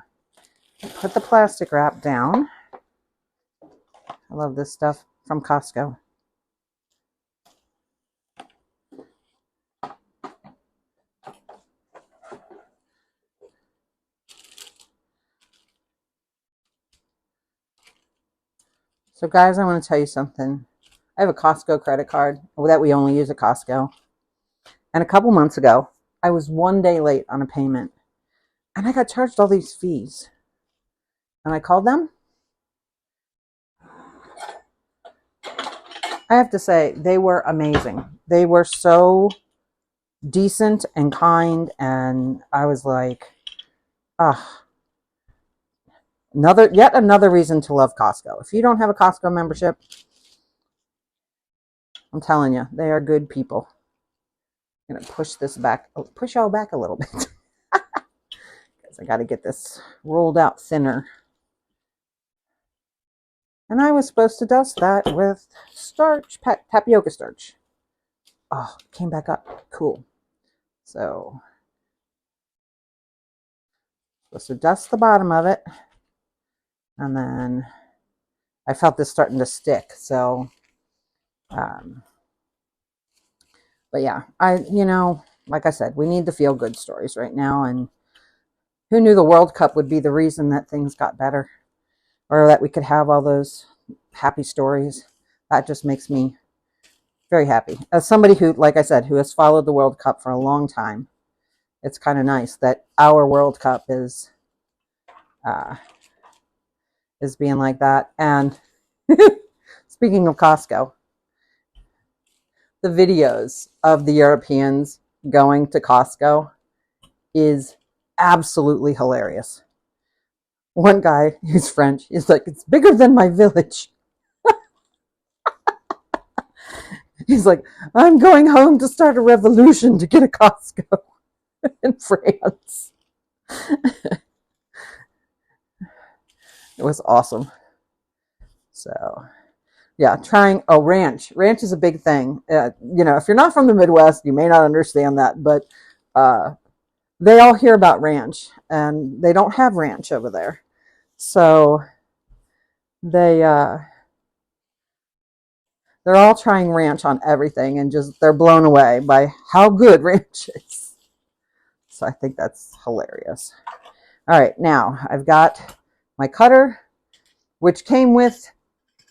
put the plastic wrap down. I love this stuff from Costco. So guys, I want to tell you something. I have a Costco credit card that we only use at Costco. And a couple months ago, I was 1 day late on a payment. And I got charged all these fees. And I called them. I have to say, they were amazing. They were so decent and kind. And I was like, yet another reason to love Costco. If you don't have a Costco membership, I'm telling you, they are good people. I'm going to push this back, push y'all back a little bit. Because I got to get this rolled out thinner. And I was supposed to dust that with starch, tapioca starch. Oh, it came back up. Cool. So, supposed to dust the bottom of it. And then I felt this starting to stick. So, but yeah, like I said, we need the feel good stories right now. And who knew the World Cup would be the reason that things got better, or that we could have all those happy stories. That just makes me very happy. As somebody who, like I said, who has followed the World Cup for a long time, it's kind of nice that our World Cup is being like that. And speaking of Costco, the videos of the Europeans going to Costco is absolutely hilarious. One guy who's French is like, it's bigger than my village. He's like, I'm going home to start a revolution to get a Costco in France. It was awesome. So, yeah, ranch. Ranch is a big thing. If you're not from the Midwest, you may not understand that, but they all hear about ranch, and they don't have ranch over there. So they're all trying ranch on everything, and they're blown away by how good ranch is. So I think that's hilarious. All right, now I've got my cutter, which came with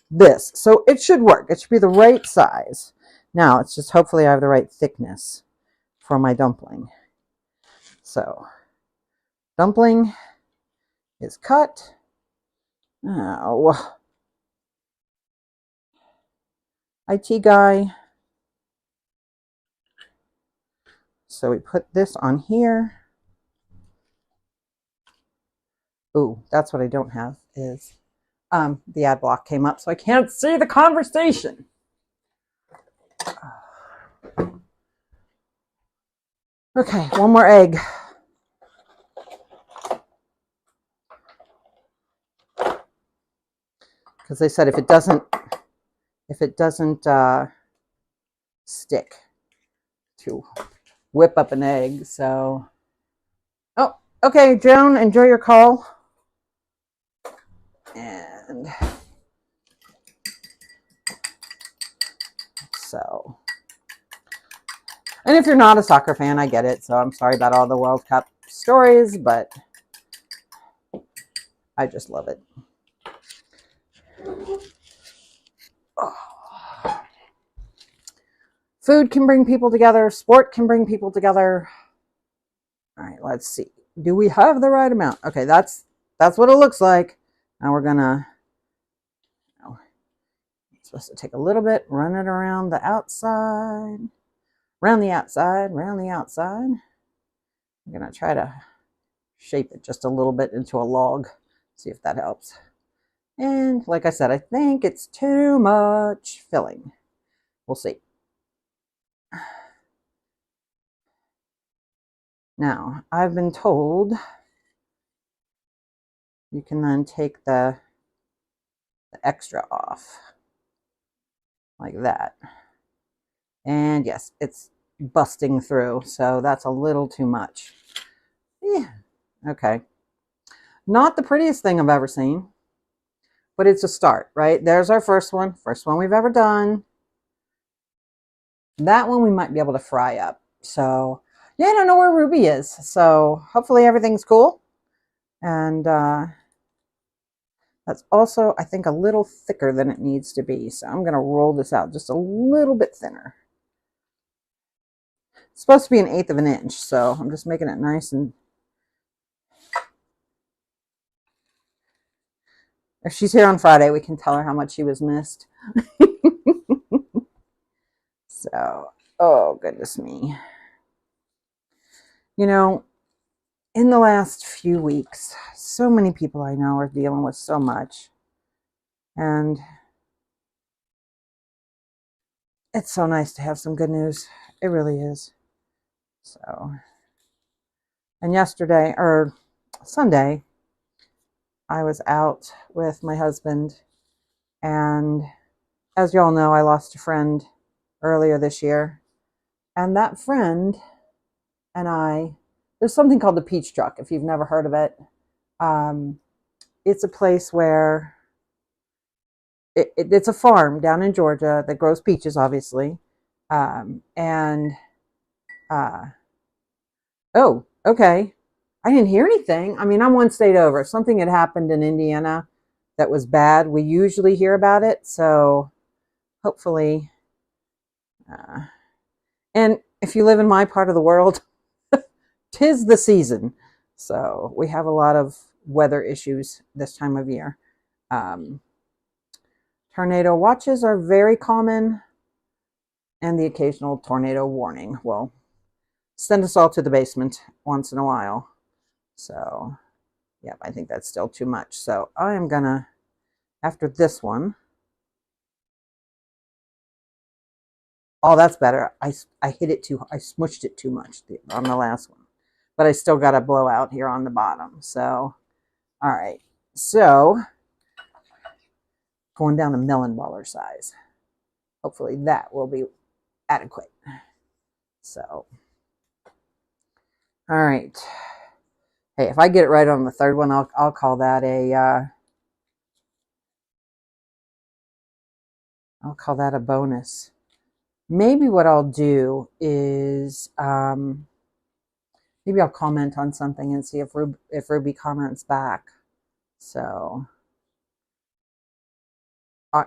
this. So it should work. It should be the right size. Now it's just hopefully I have the right thickness for my dumpling. So dumpling is cut. Oh, IT guy. So we put this on here. Ooh, that's what I don't have is the ad block came up, so I can't see the conversation. Okay, one more egg. Because they said if it doesn't stick, to whip up an egg. So, oh, okay, Joan, enjoy your call. And so, and if you're not a soccer fan, I get it. So I'm sorry about all the World Cup stories, but I just love it. Oh. Food can bring people together. Sport can bring people together. All right, let's see. Do we have the right amount? Okay, that's what it looks like. Now we're gonna, supposed to take a little bit, run it around the outside, around the outside, around the outside. I'm gonna try to shape it just a little bit into a log, see if that helps. And like I said, I think it's too much filling. We'll see. Now, I've been told you can then take the extra off like that. And yes, it's busting through, so that's a little too much. Yeah, okay. Not the prettiest thing I've ever seen, but it's a start, right? There's our first one we've ever done. That one we might be able to fry up. So, yeah, I don't know where Ruby is. So hopefully everything's cool. And that's also, I think, a little thicker than it needs to be. So I'm going to roll this out just a little bit thinner. It's supposed to be 1/8 of an inch, so I'm just making it nice. And if she's here on Friday, we can tell her how much she was missed. So, oh, goodness me. You know, in the last few weeks, so many people I know are dealing with so much. And it's so nice to have some good news. It really is. So, and yesterday, or Sunday, I was out with my husband. And as you all know, I lost a friend earlier this year. And that friend and I, there's something called the Peach Truck, if you've never heard of it. It's a place where it's a farm down in Georgia that grows peaches, obviously. And oh, okay. I didn't hear anything. I mean, I'm one state over. Something had happened in Indiana that was bad. We usually hear about it, so hopefully. And if you live in my part of the world, 'tis the season. So we have a lot of weather issues this time of year. Tornado watches are very common, and the occasional tornado warning will send us all to the basement once in a while. So, yeah, I think that's still too much. So I am gonna, after this one, oh, that's better. I hit it I smushed it too much on the last one, but I still got a blowout here on the bottom. So, all right. So, going down to melon baller size. Hopefully that will be adequate. So, all right. Hey, if I get it right on the third one, I'll call that a bonus. Maybe what I'll do is maybe I'll comment on something and see if Ruby comments back. So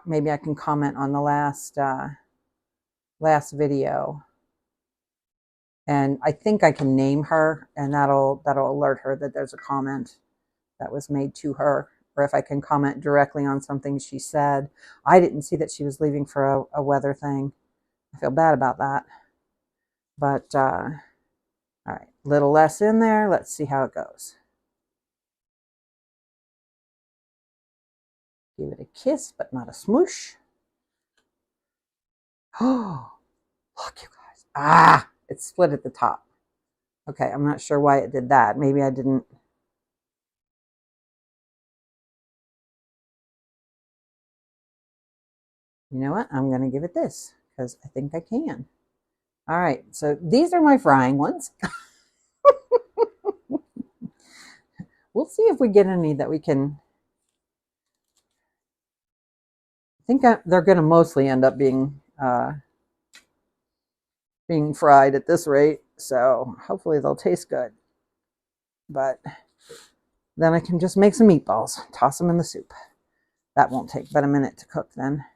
maybe I can comment on the last video, and I think I can name her, and that'll alert her that there's a comment that was made to her. Or if I can comment directly on something she said. I didn't see that she was leaving for a weather thing. I feel bad about that. But all right, a little less in there. Let's see how it goes. Give it a kiss, but not a smoosh. Oh, look, you guys. Ah, it's split at the top. Okay, I'm not sure why it did that. Maybe I didn't. You know what? I'm going to give it this because I think I can. All right, so these are my frying ones. We'll see if we get any that we can. I think they're going to mostly end up being fried at this rate, so hopefully they'll taste good. But then I can just make some meatballs, toss them in the soup. That won't take but a minute to cook then.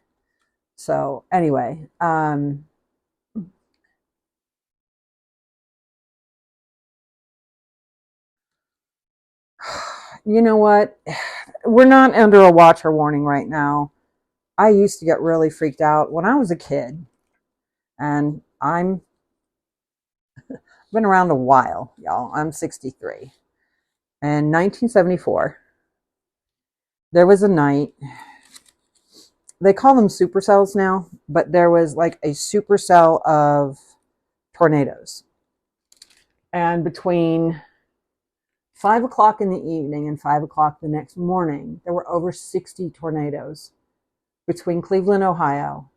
So anyway, you know what? We're not under a watch or warning right now. I used to get really freaked out when I was a kid, and I'm been around a while, y'all. I'm 63. In 1974, there was a night. They call them supercells now, but there was like a supercell of tornadoes. And between 5 o'clock in the evening and 5 o'clock the next morning, there were over 60 tornadoes between Cleveland, Ohio,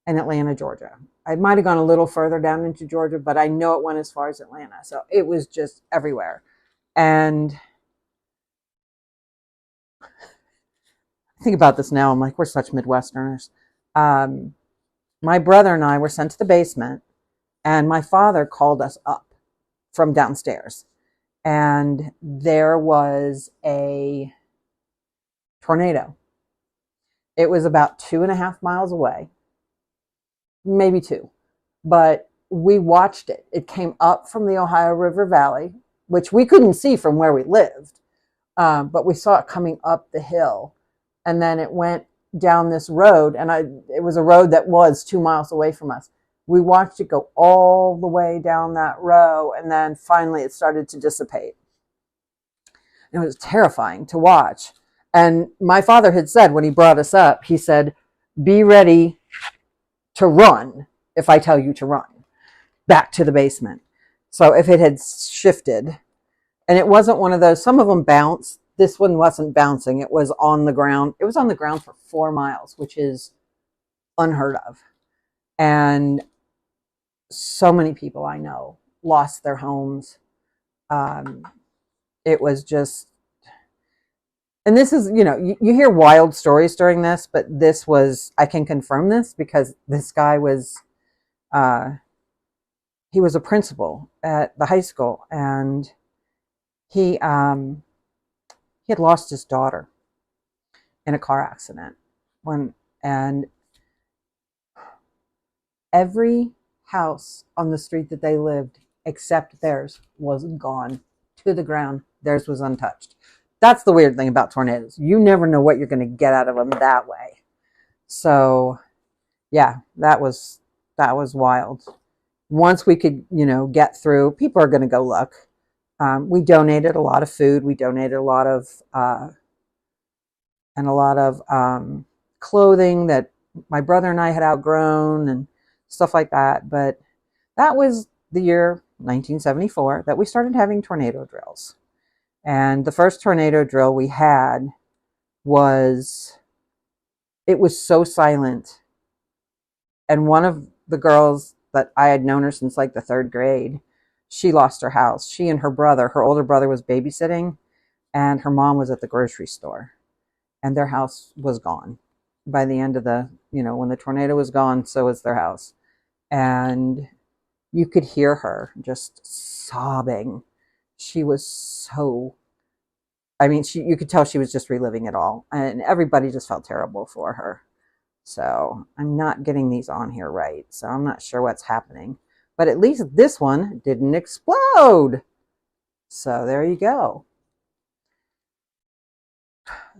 and Atlanta, Georgia. I might have gone a little further down into Georgia, but I know it went as far as Atlanta. So it was just everywhere. And I think about this now, I'm like, we're such Midwesterners. My brother and I were sent to the basement, and my father called us up from downstairs. And there was a tornado. It was about 2.5 miles away, maybe 2. But we watched it. It came up from the Ohio River Valley, which we couldn't see from where we lived, but we saw it coming up the hill. And then it went down this road, and it was a road that was 2 miles away from us. We watched it go all the way down that row, and then finally it started to dissipate. It was terrifying to watch. And my father had said when he brought us up, he said, be ready to run if I tell you to run back to the basement. So if it had shifted, and it wasn't one of those, some of them bounce. This one wasn't bouncing. It was on the ground. It was on the ground for 4 miles, which is unheard of. And so many people I know lost their homes. It was just, and this is, you hear wild stories during this, but this was, I can confirm this because this guy was, he was a principal at the high school, and he had lost his daughter in a car accident and every house on the street that they lived except theirs was gone to the ground. Theirs was untouched. That's the weird thing about tornadoes. You never know what you're going to get out of them that way. So yeah, that was wild. Once we could, get through, people are going to go look. We donated a lot of food. We donated a lot of clothing that my brother and I had outgrown and stuff like that. But that was the year 1974 that we started having tornado drills. And the first tornado drill we had it was so silent. And one of the girls that I had known her since like the 3rd grade, she lost her house. She and her older brother was babysitting, and her mom was at the grocery store, and their house was gone by the end of when the tornado was gone, so was their house. And you could hear her just sobbing. She was so, you could tell she was just reliving it all, and everybody just felt terrible for her. So I'm not getting these on here right, so I'm not sure what's happening. But at least this one didn't explode. So there you go.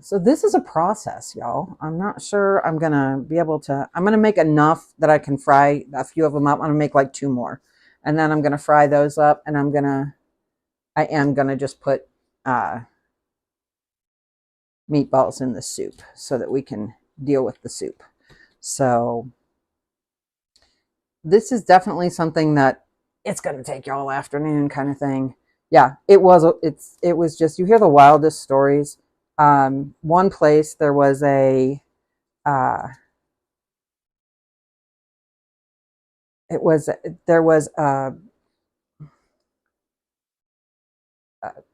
So this is a process, y'all. I'm not sure I'm going to be able to, I'm going to make enough that I can fry a few of them up. I'm going to make like 2 more. And then I'm going to fry those up, and I am going to just put meatballs in the soup so that we can deal with the soup. So this is definitely something that it's going to take you all afternoon kind of thing. Yeah, it was just, you hear the wildest stories. One place there was it was, there was a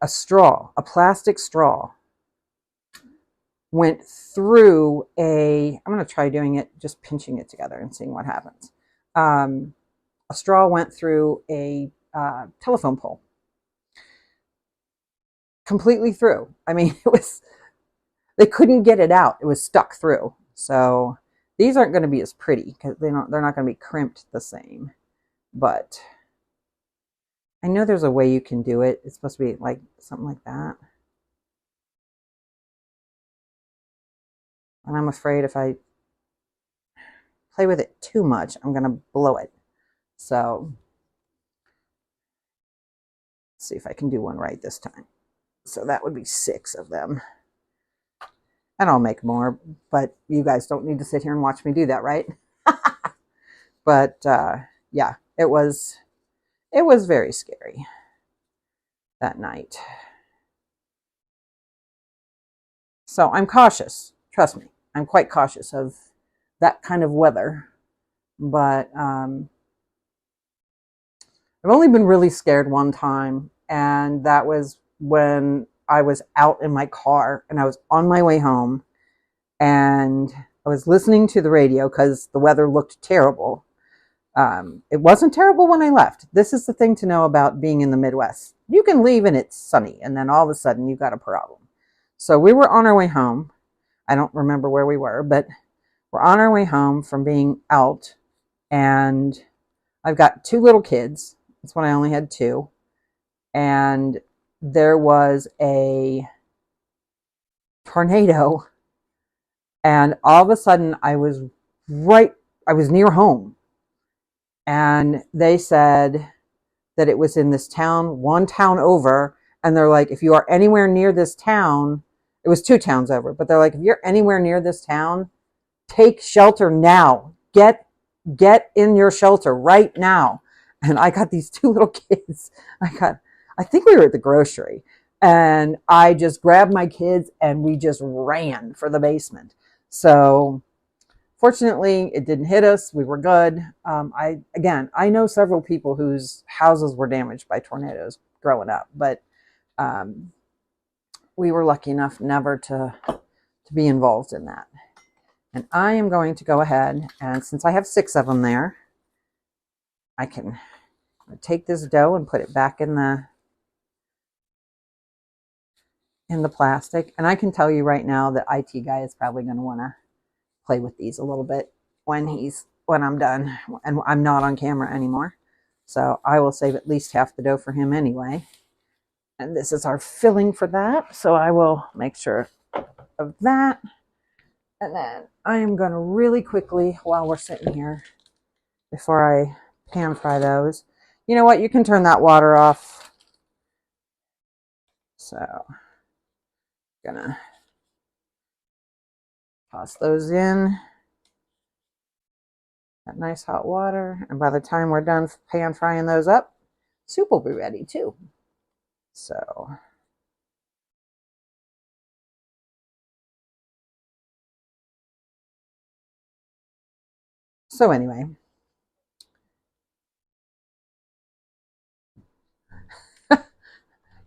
straw, a plastic straw went through I'm going to try doing it, just pinching it together and seeing what happens. A straw went through a telephone pole, completely through. I mean, they couldn't get it out. It was stuck through. So these aren't going to be as pretty because they're not going to be crimped the same. But I know there's a way you can do it. It's supposed to be like something like that. And I'm afraid if I play with it too much, I'm going to blow it. So let's see if I can do one right this time. So that would be 6 of them. And I'll make more, but you guys don't need to sit here and watch me do that, right? But yeah, it was very scary that night. So I'm cautious. Trust me, I'm quite cautious of that kind of weather. But I've only been really scared one time, and that was when I was out in my car and I was on my way home, and I was listening to the radio because the weather looked terrible. It wasn't terrible when I left. This is the thing to know about being in the Midwest. You can leave and it's sunny, and then all of a sudden you've got a problem. So we were on our way home. I don't remember where we were, but we're on our way home from being out, and I've got 2 little kids. That's when I only had 2. And there was a tornado, and all of a sudden I was near home. And they said that it was in this town, one town over. And they're like, if you are anywhere near this town, it was 2 towns over, but they're like, if you're anywhere near this town, take shelter now. Get in your shelter right now. And I got these 2 little kids. I think we were at the grocery, and I just grabbed my kids and we just ran for the basement. So fortunately, it didn't hit us. We were good. I know several people whose houses were damaged by tornadoes growing up, but we were lucky enough never to be involved in that. And I am going to go ahead, and since I have 6 of them there, I can take this dough and put it back in the plastic. And I can tell you right now that IT guy is probably going to want to play with these a little bit when I'm done and I'm not on camera anymore. So I will save at least half the dough for him anyway. And this is our filling for that. So I will make sure of that. And then I am going to really quickly, while we're sitting here, before I pan fry those, you know what? You can turn that water off. So gonna toss those in. That nice hot water. And by the time we're done pan frying those up, soup will be ready too. So anyway,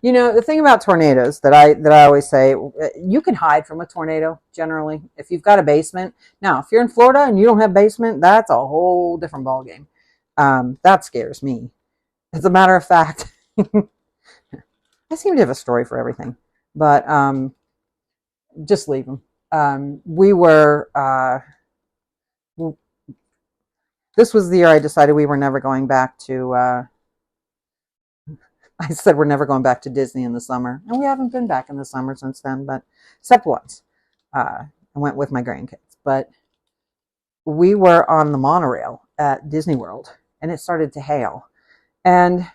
you know, the thing about tornadoes that I always say, you can hide from a tornado generally if you've got a basement. Now, if you're in Florida and you don't have a basement, that's a whole different ballgame. That scares me. As a matter of fact, I seem to have a story for everything, but just leave them. This was the year I decided we were never going back to, I said we're never going back to Disney in the summer. And we haven't been back in the summer since then, but except once. I went with my grandkids. But we were on the monorail at Disney World, and it started to hail. And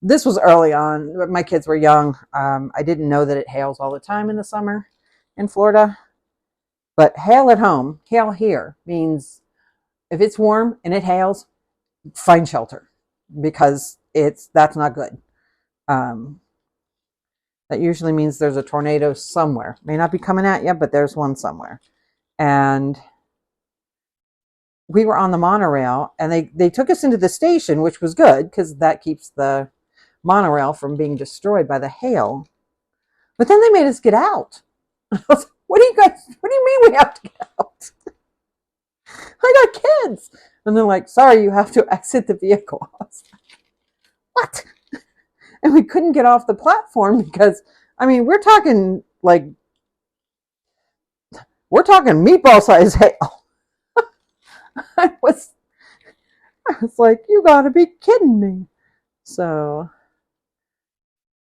this was early on. My kids were young. I didn't know that it hails all the time in the summer in Florida. But hail at home, hail here, means if it's warm and it hails, find shelter, because that's not good. That usually means there's a tornado somewhere. May not be coming at you, but there's one somewhere. And we were on the monorail, and they took us into the station, which was good because that keeps the monorail from being destroyed by the hail. But then they made us get out. I was like, what do you mean we have to get out? I got kids. And they're like, sorry, you have to exit the vehicle. I was like, what? And we couldn't get off the platform because, I mean, we're talking meatball size hail. I was like, you gotta be kidding me. So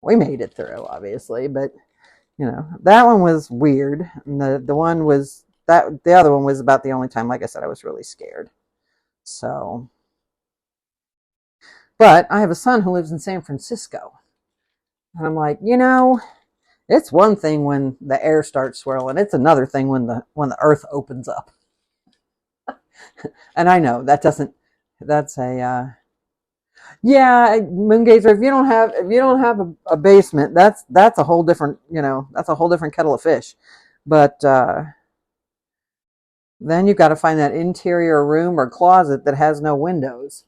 we made it through, obviously, but that one was weird. And the one was that the other one was about the only time, like I said, I was really scared. So, but I have a son who lives in San Francisco. And I'm like, it's one thing when the air starts swirling. It's another thing when the earth opens up. And I know that's a Moongazer. If you don't have a basement, that's a whole different kettle of fish. But then you've got to find that interior room or closet that has no windows.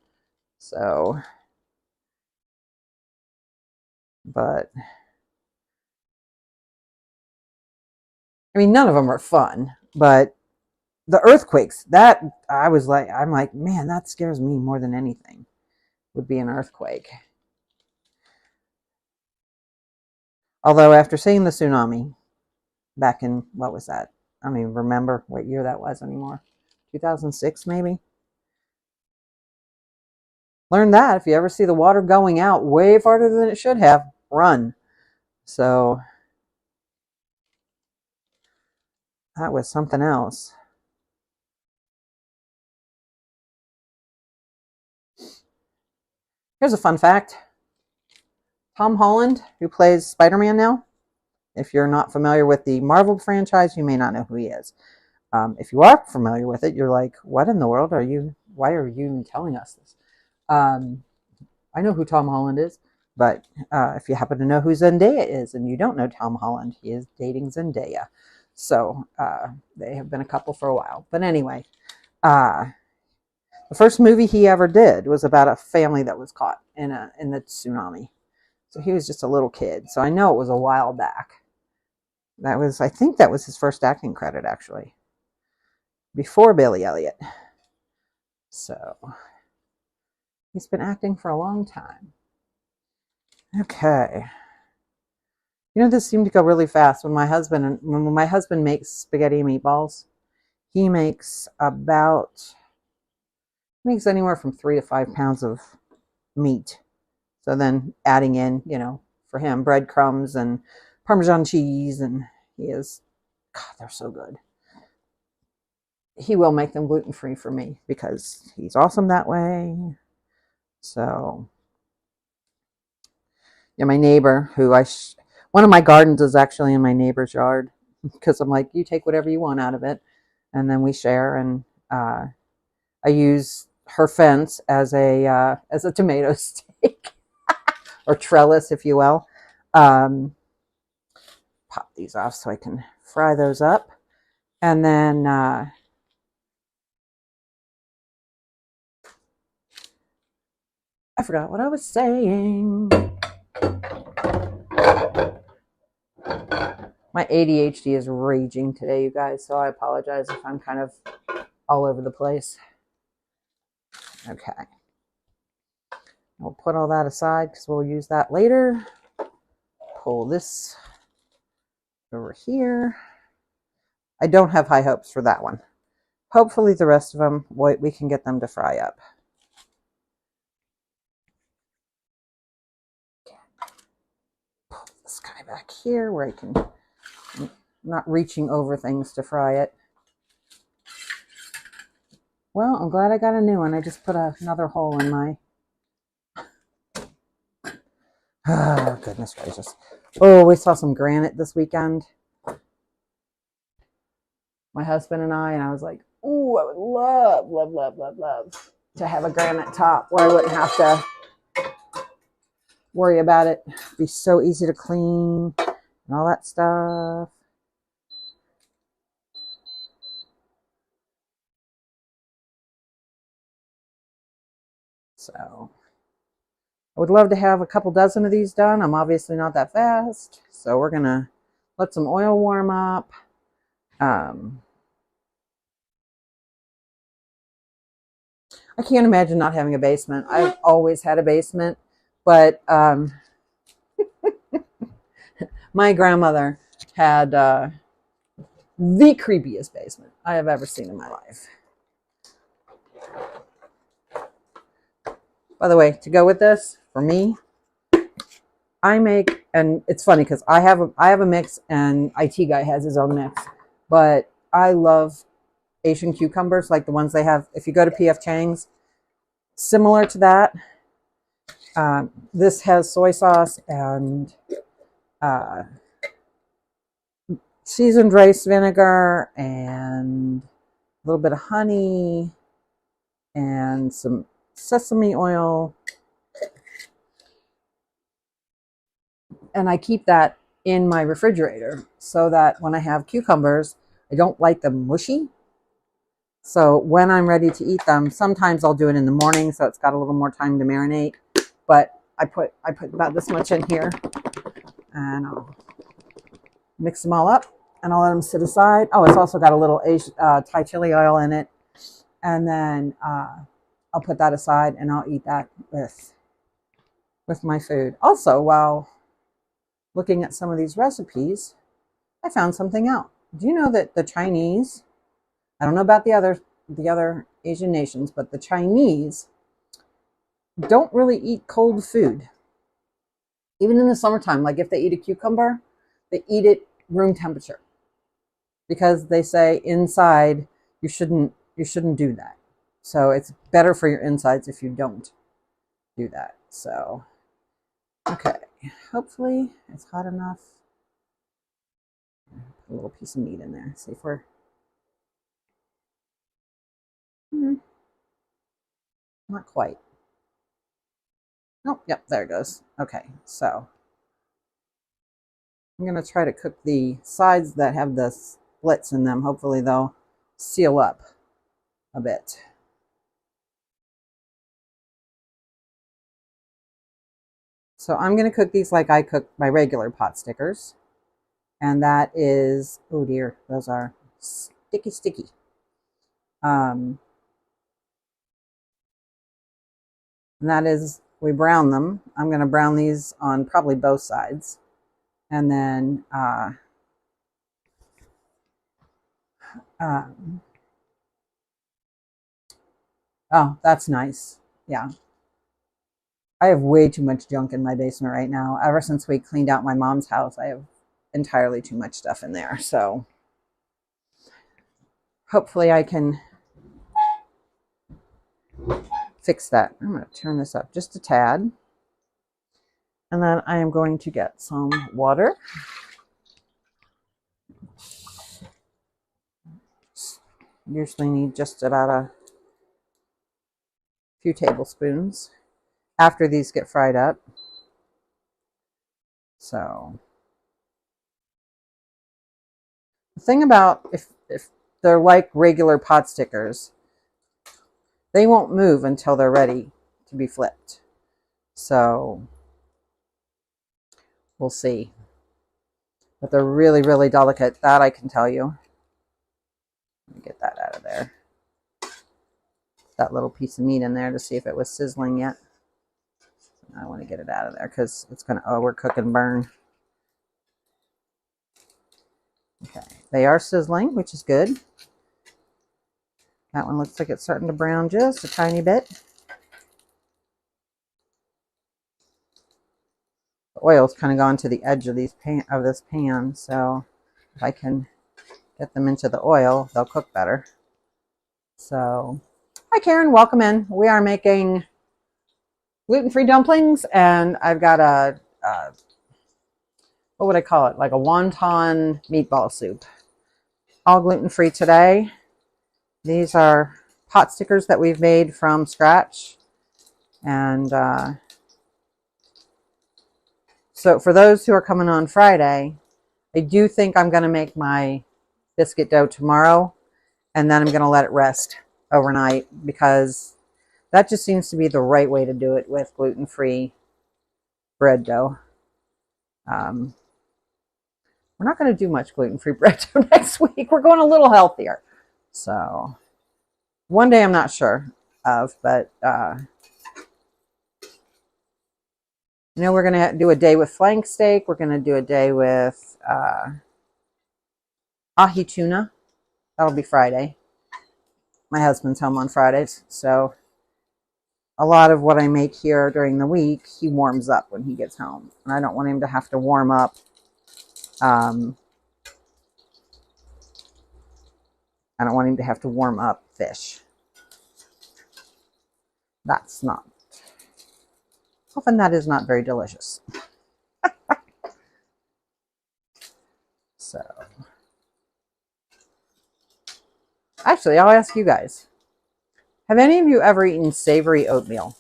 So, but I mean, none of them are fun. But the earthquakes, I'm like, man, that scares me more than anything. Would be an earthquake. Although after seeing the tsunami back in, what was that? I don't even remember what year that was anymore. 2006 maybe? Learn that if you ever see the water going out way farther than it should have, run. So that was something else. Here's a fun fact. Tom Holland, who plays Spider-Man now, if you're not familiar with the Marvel franchise, you may not know who he is. If you are familiar with it, you're like, what in the world why are you even telling us this? I know who Tom Holland is, but if you happen to know who Zendaya is and you don't know Tom Holland, he is dating Zendaya. So they have been a couple for a while. But anyway, the first movie he ever did was about a family that was caught in the tsunami. So he was just a little kid. So I know it was a while back. I think that was his first acting credit, actually, before Billy Elliot. So he's been acting for a long time. Okay. This seemed to go really fast. When my husband makes spaghetti and meatballs, he makes anywhere from 3 to 5 pounds of meat. So then adding in, for him, breadcrumbs and Parmesan cheese, and God, they're so good. He will make them gluten-free for me because he's awesome that way. So, my neighbor, one of my gardens is actually in my neighbor's yard because I'm like, you take whatever you want out of it, and then we share. And I use her fence as a tomato stake or trellis, if you will. Pop these off so I can fry those up, and then I forgot what I was saying. My ADHD is raging today, you guys, so I apologize if I'm kind of all over the place. Okay. We'll put all that aside because we'll use that later. Pull this over here. I don't have high hopes for that one. Hopefully the rest of them, we can get them to fry up. Pull this guy back here where I can, not reaching over things to fry it. Well, I'm glad I got a new one. I just put another hole in my... Oh, goodness gracious. Oh, we saw some granite this weekend. My husband and I was like, ooh, I would love to have a granite top where I wouldn't have to worry about it. It'd be so easy to clean and all that stuff. So I would love to have a couple dozen of these done. I'm obviously not that fast. So we're going to let some oil warm up. I can't imagine not having a basement. I've always had a basement, but my grandmother had the creepiest basement I have ever seen in my life. By the way, to go with this, for me, I make, and it's funny because I have a mix and IT guy has his own mix, but I love Asian cucumbers, like the ones they have. If you go to PF Chang's, similar to that. This has soy sauce and seasoned rice vinegar and a little bit of honey and some sesame oil. And I keep that in my refrigerator so that when I have cucumbers, I don't like them mushy. So when I'm ready to eat them, sometimes I'll do it in the morning so it's got a little more time to marinate. But I put about this much in here and I'll mix them all up and I'll let them sit aside. Oh, it's also got a little Thai chili oil in it. And then I'll put that aside and I'll eat that with my food. Also, while looking at some of these recipes, I found something out. Do you know that the Chinese, I don't know about the other Asian nations, but the Chinese don't really eat cold food. Even in the summertime, like if they eat a cucumber, they eat it room temperature because they say inside you shouldn't do that. So it's better for your insides if you don't do that. So, okay, hopefully it's hot enough. Put a little piece of meat in there. See if we're not quite. Oh, yep, there it goes. Okay, so I'm going to try to cook the sides that have the splits in them. Hopefully they'll seal up a bit. So I'm going to cook these like I cook my regular pot stickers. And that is, oh dear, those are sticky. And that is, we brown them. I'm going to brown these on probably both sides. And then oh, that's nice. Yeah. I have way too much junk in my basement right now. Ever since we cleaned out my mom's house, I have entirely too much stuff in there. So hopefully I can fix that. I'm going to turn this up just a tad. And then I am going to get some water. Usually need just about a few tablespoons after these get fried up. So the thing about if they're like regular pot stickers, they won't move until they're ready to be flipped. So we'll see. But they're really, really delicate. That I can tell you. Let me get that out of there. That little piece of meat in there to see if it was sizzling yet. I want to get it out of there because it's going to overcook and burn. Okay, they are sizzling, which is good. That one looks like it's starting to brown just a tiny bit. The oil's kind of gone to the edge of this pan, so if I can get them into the oil, they'll cook better. So, hi Karen, welcome in. We are making gluten-free dumplings, and I've got a what would I call it? Like a wonton meatball soup. All gluten-free today. These are pot stickers that we've made from scratch. And so for those who are coming on Friday, I do think I'm going to make my biscuit dough tomorrow. And then I'm going to let it rest overnight because That just seems to be the right way to do it with gluten-free bread dough. We're not going to do much gluten-free bread dough next week. We're going a little healthier. So one day I'm not sure of, but we're going to do a day with flank steak. We're going to do a day with ahi tuna. That'll be Friday. My husband's home on Fridays, so a lot of what I make here during the week, he warms up when he gets home. And I don't want him to have to warm up I don't want him to have to warm up fish. Often that is not very delicious. So, actually, I'll ask you guys. Have any of you ever eaten savory oatmeal?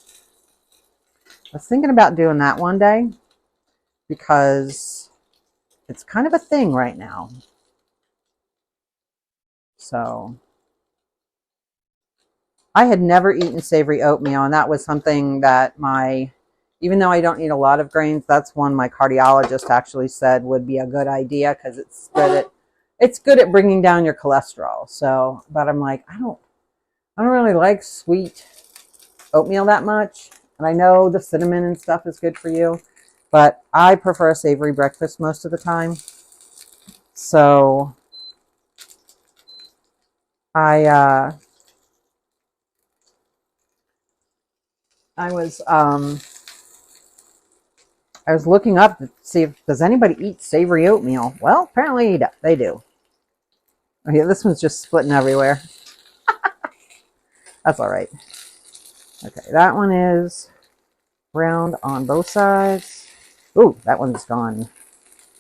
I was thinking about doing that one day because it's kind of a thing right now. So, I had never eaten savory oatmeal, and that was something that even though I don't eat a lot of grains, that's one my cardiologist actually said would be a good idea because it's good at bringing down your cholesterol. So, but I'm like, I don't really like sweet oatmeal that much. And I know the cinnamon and stuff is good for you, but I prefer a savory breakfast most of the time. So I was looking up to see does anybody eat savory oatmeal. Well, apparently they do. Okay, this one's just splitting everywhere. That's all right. Okay, that one is round on both sides. Ooh, that one's gone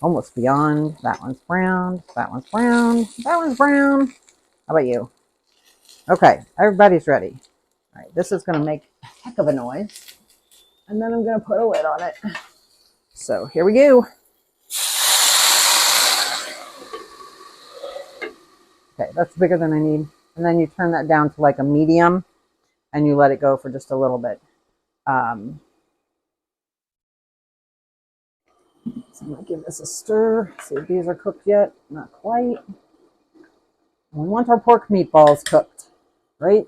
almost beyond. That one's brown. That one's brown. That one's brown. How about you? Okay, everybody's ready. All right, this is going to make a heck of a noise. And then I'm going to put a lid on it. So here we go. Okay, that's bigger than I need. And then you turn that down to like a medium and you let it go for just a little bit. So I'm going to give this a stir. See if these are cooked yet. Not quite. We want our pork meatballs cooked, right?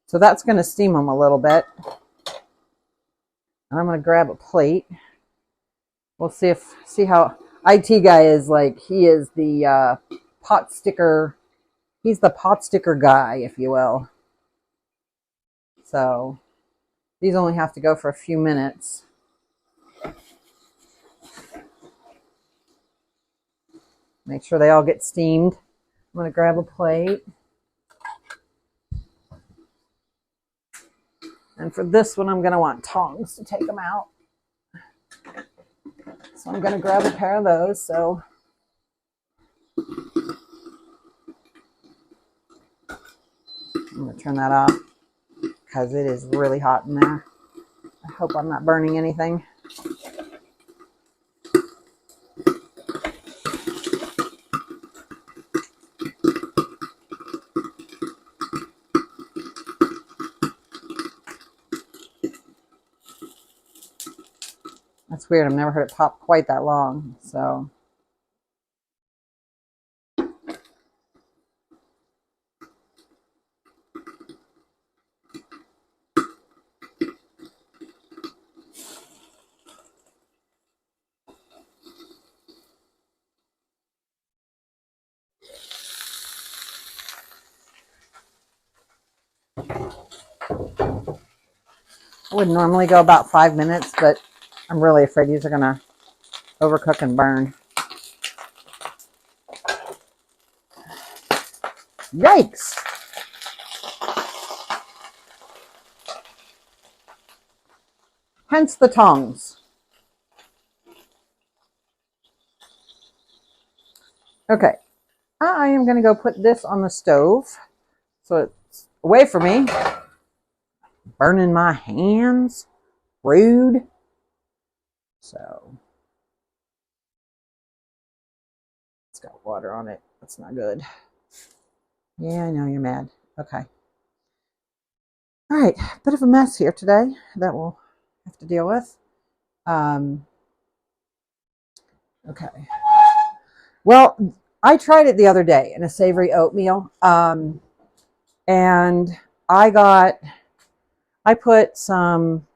So that's going to steam them a little bit. And I'm going to grab a plate. We'll see how IT guy is like. He is the pot sticker. He's the pot sticker guy, if you will. So these only have to go for a few minutes. Make sure they all get steamed. I'm going to grab a plate. And for this one, I'm going to want tongs to take them out. So I'm going to grab a pair of those. So I'm going to turn that off because it is really hot in there. I hope I'm not burning anything. That's weird. I've never heard it pop quite that long. So I would normally go about 5 minutes, but I'm really afraid these are going to overcook and burn. Yikes! Hence the tongs. Okay, I am going to go put this on the stove so it's away from me. Burning my hands. Rude. So It's got water on it. That's not good. Yeah, I know you're mad. Okay. All right, bit of a mess here today that we'll have to deal with. Okay. Well, I tried it the other day in a savory oatmeal, and I put some.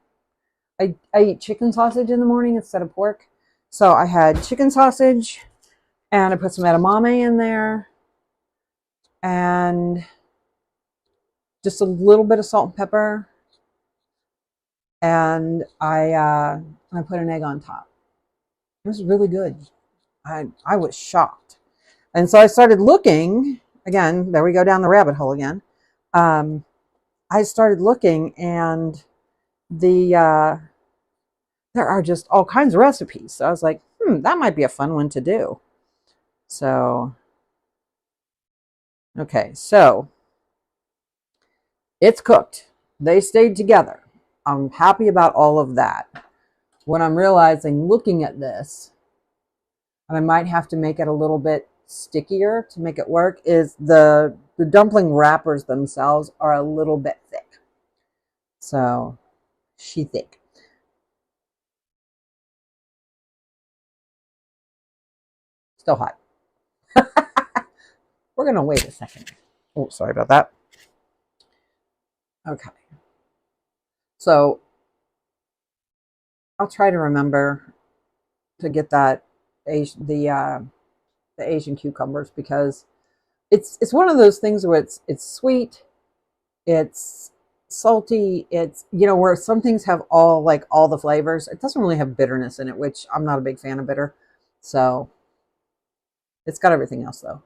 I eat chicken sausage in the morning instead of pork, so I had chicken sausage, and I put some edamame in there, and just a little bit of salt and pepper, and I put an egg on top. It was really good. I was shocked. And so I started looking again. There we go down the rabbit hole again. I started looking, and there are just all kinds of recipes. So I was like, that might be a fun one to do. So, okay, so it's cooked. They stayed together. I'm happy about all of that. What I'm realizing looking at this, and I might have to make it a little bit stickier to make it work, is the dumpling wrappers themselves are a little bit thick. So, she thick. Still hot. We're going to wait a second. Oh, sorry about that. Okay. So, I'll try to remember to get the Asian cucumbers, because it's one of those things where it's sweet, it's salty, it's where some things have all the flavors. It doesn't really have bitterness in it, which I'm not a big fan of bitter. So it's got everything else though.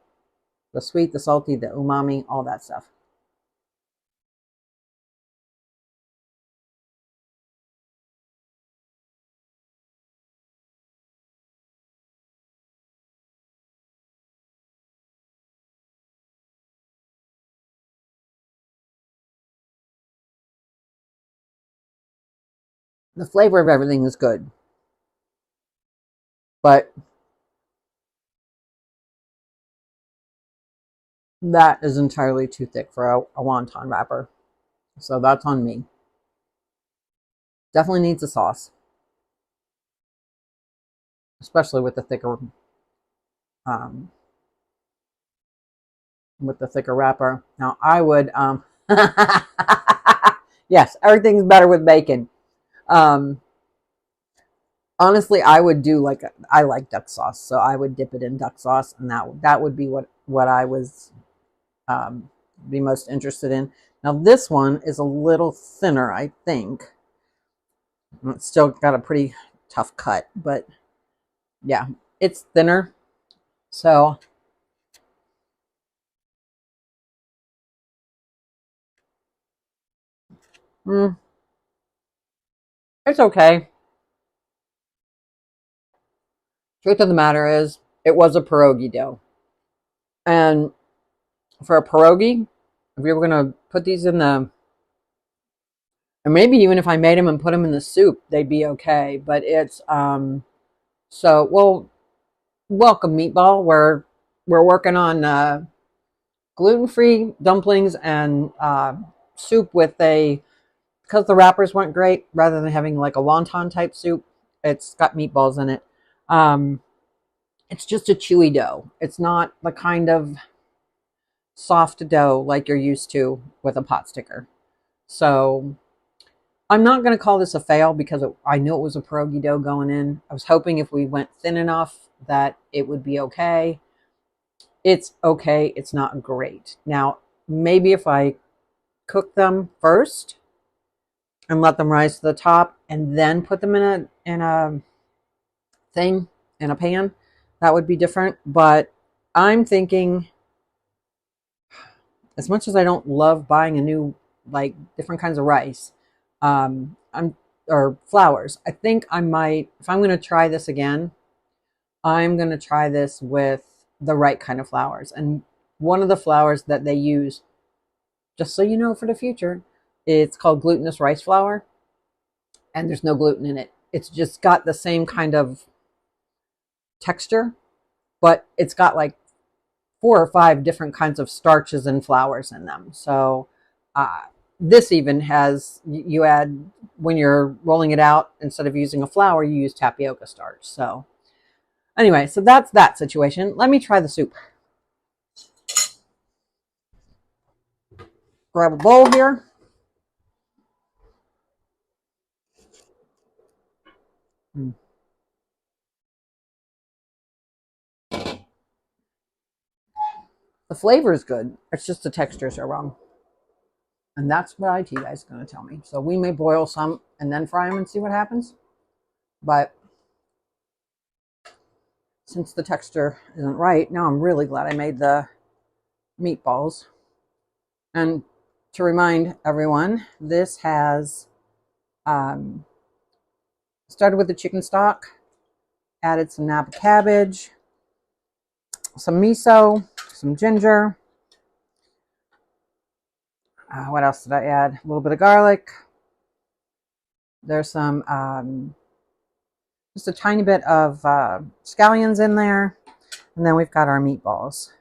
The sweet, the salty, the umami, all that stuff. The flavor of everything is good, but that is entirely too thick for a wonton wrapper. So that's on me. Definitely needs a sauce, especially with the thicker um, wrapper. Now I would yes, everything's better with bacon. Um, honestly, I would do I like duck sauce, so I would dip it in duck sauce, and that would be what I was be most interested in. Now this one is a little thinner, I think. It's still got a pretty tough cut, but yeah, it's thinner. So it's okay. Truth of the matter is, it was a pierogi dough, and for a pierogi, if you were gonna put these in or maybe even if I made them and put them in the soup, they'd be okay. But it's so well. Welcome, meatball. We're working on gluten-free dumplings and soup with because the wrappers weren't great. Rather than having like a wonton type soup, it's got meatballs in it. It's just a chewy dough. It's not the kind of soft dough like you're used to with a pot sticker. So I'm not going to call this a fail because I knew it was a pierogi dough going in. I was hoping if we went thin enough that it would be okay. It's okay. It's not great. Now, maybe if I cook them first and let them rise to the top and then put them in a thing, in a pan, that would be different. But I'm thinking, as much as I don't love buying a new, different kinds of rice, or flours, I think I might, if I'm going to try this again, I'm going to try this with the right kind of flours. And one of the flours that they use, just so you know for the future, it's called glutinous rice flour, and there's no gluten in it. It's just got the same kind of texture but it's got like 4 or 5 different kinds of starches and flours in them. So this even has, you add, when you're rolling it out, instead of using a flour, you use tapioca starch. So anyway, so that's that situation. Let me try the soup. Grab a bowl here. The flavor is good. It's just the textures are wrong. And that's what IT guy is going to tell me. So we may boil some and then fry them and see what happens. But since the texture isn't right, now I'm really glad I made the meatballs. And to remind everyone, this has started with the chicken stock, added some Napa cabbage, some miso, some ginger. What else did I add? A little bit of garlic. There's some, just a tiny bit of scallions in there. And then we've got our meatballs.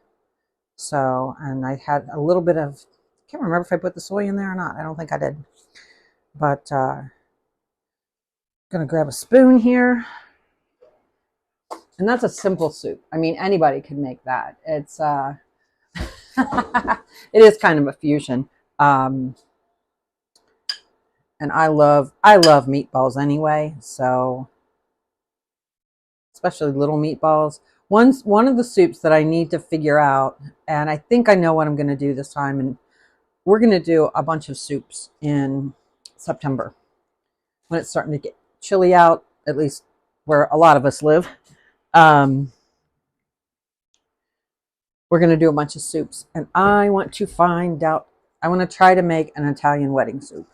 So, and I had a little bit of, I can't remember if I put the soy in there or not. I don't think I did. But I'm going to grab a spoon here. And that's a simple soup. I mean, anybody can make that. It's, it is kind of a fusion. And I love meatballs anyway. So, especially little meatballs. One of the soups that I need to figure out, and I think I know what I'm going to do this time, and we're going to do a bunch of soups in September when it's starting to get chilly out, at least where a lot of us live. We're going to do a bunch of soups, and I want to find out, I want to try to make an Italian wedding soup.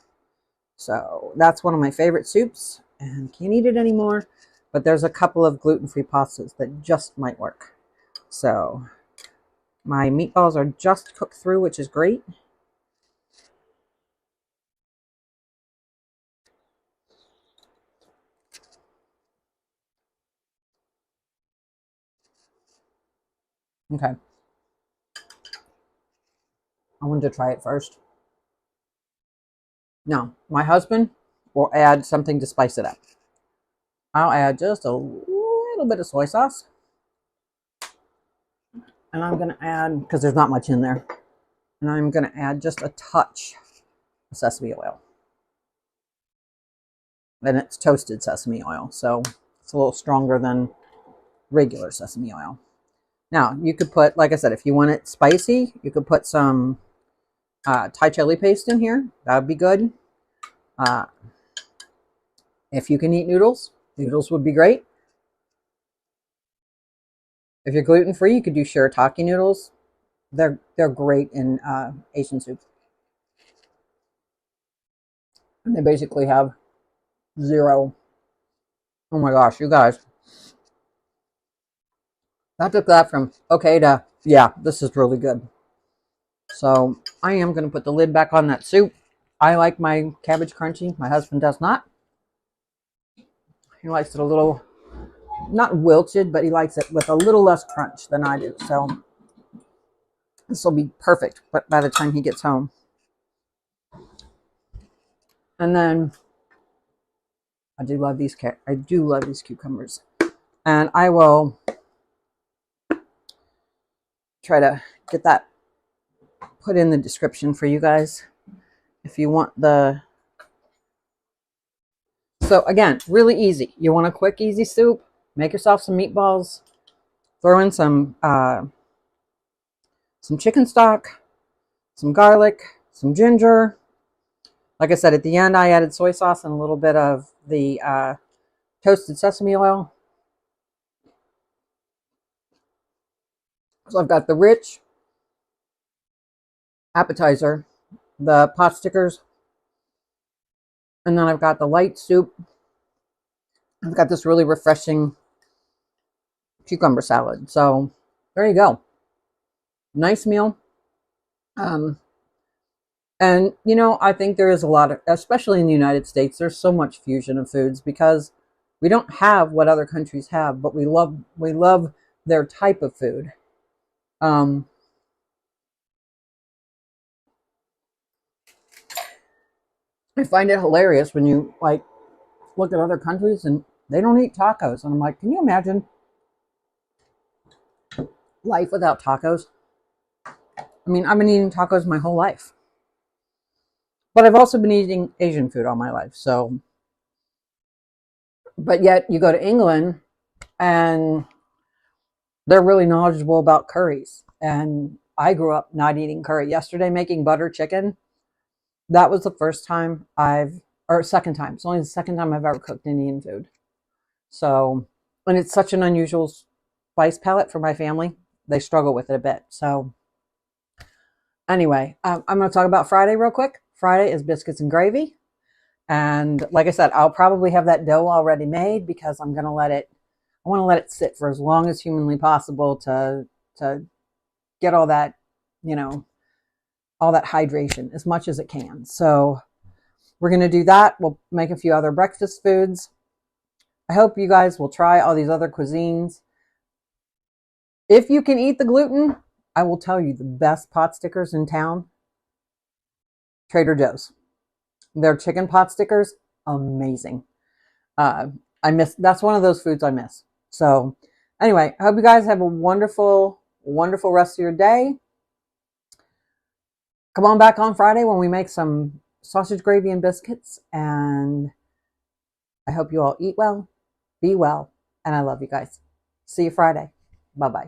So that's one of my favorite soups, and can't eat it anymore. But there's a couple of gluten-free pastas that just might work. So my meatballs are just cooked through, which is great. Okay. I wanted to try it first. Now, my husband will add something to spice it up. I'll add just a little bit of soy sauce. And I'm going to add, because there's not much in there, and I'm going to add just a touch of sesame oil. And it's toasted sesame oil, so it's a little stronger than regular sesame oil. Now, you could put, like I said, if you want it spicy, you could put some Thai chili paste in here. That would be good. If you can eat noodles, noodles would be great. If you're gluten-free, you could do shirataki noodles. They're great in Asian soup. And they basically have zero. Oh my gosh, you guys. That took that from okay to, yeah, this is really good. So I am going to put the lid back on that soup. I like my cabbage crunchy. My husband does not. He likes it a little, not wilted, but he likes it with a little less crunch than I do. So this will be perfect by the time he gets home. And then I do love these cucumbers. And I will try to get that put in the description for you guys if you want the. So again, really easy. You want a quick, easy soup? Make yourself some meatballs. Throw in some chicken stock, some garlic, some ginger. Like I said, at the end, I added soy sauce and a little bit of the toasted sesame oil. So I've got the rich appetizer, the pot stickers, and then I've got the light soup. I've got this really refreshing cucumber salad. So there you go. Nice meal. And, you know, I think there is a lot of, especially in the United States, there's so much fusion of foods because we don't have what other countries have, but we love their type of food. Um, I find it hilarious when you like look at other countries and they don't eat tacos. And I'm like, can you imagine life without tacos? I mean, I've been eating tacos my whole life, but I've also been eating Asian food all my life. So, but yet you go to England and they're really knowledgeable about curries. And I grew up not eating curry. Yesterday, making butter chicken, that was the first time or second time. It's only the second time I've ever cooked Indian food. So, and it's such an unusual spice palette for my family. They struggle with it a bit. So, anyway, I'm going to talk about Friday real quick. Friday is biscuits and gravy. And like I said, I'll probably have that dough already made because I want to let it sit for as long as humanly possible to get all that, all that hydration as much as it can. So we're going to do that. We'll make a few other breakfast foods. I hope you guys will try all these other cuisines. If you can eat the gluten, I will tell you the best pot stickers in town, Trader Joe's. Their chicken pot stickers, amazing. That's one of those foods I miss. So anyway, I hope you guys have a wonderful, wonderful rest of your day. Come on back on Friday when we make some sausage gravy and biscuits. And I hope you all eat well, be well, and I love you guys. See you Friday. Bye-bye.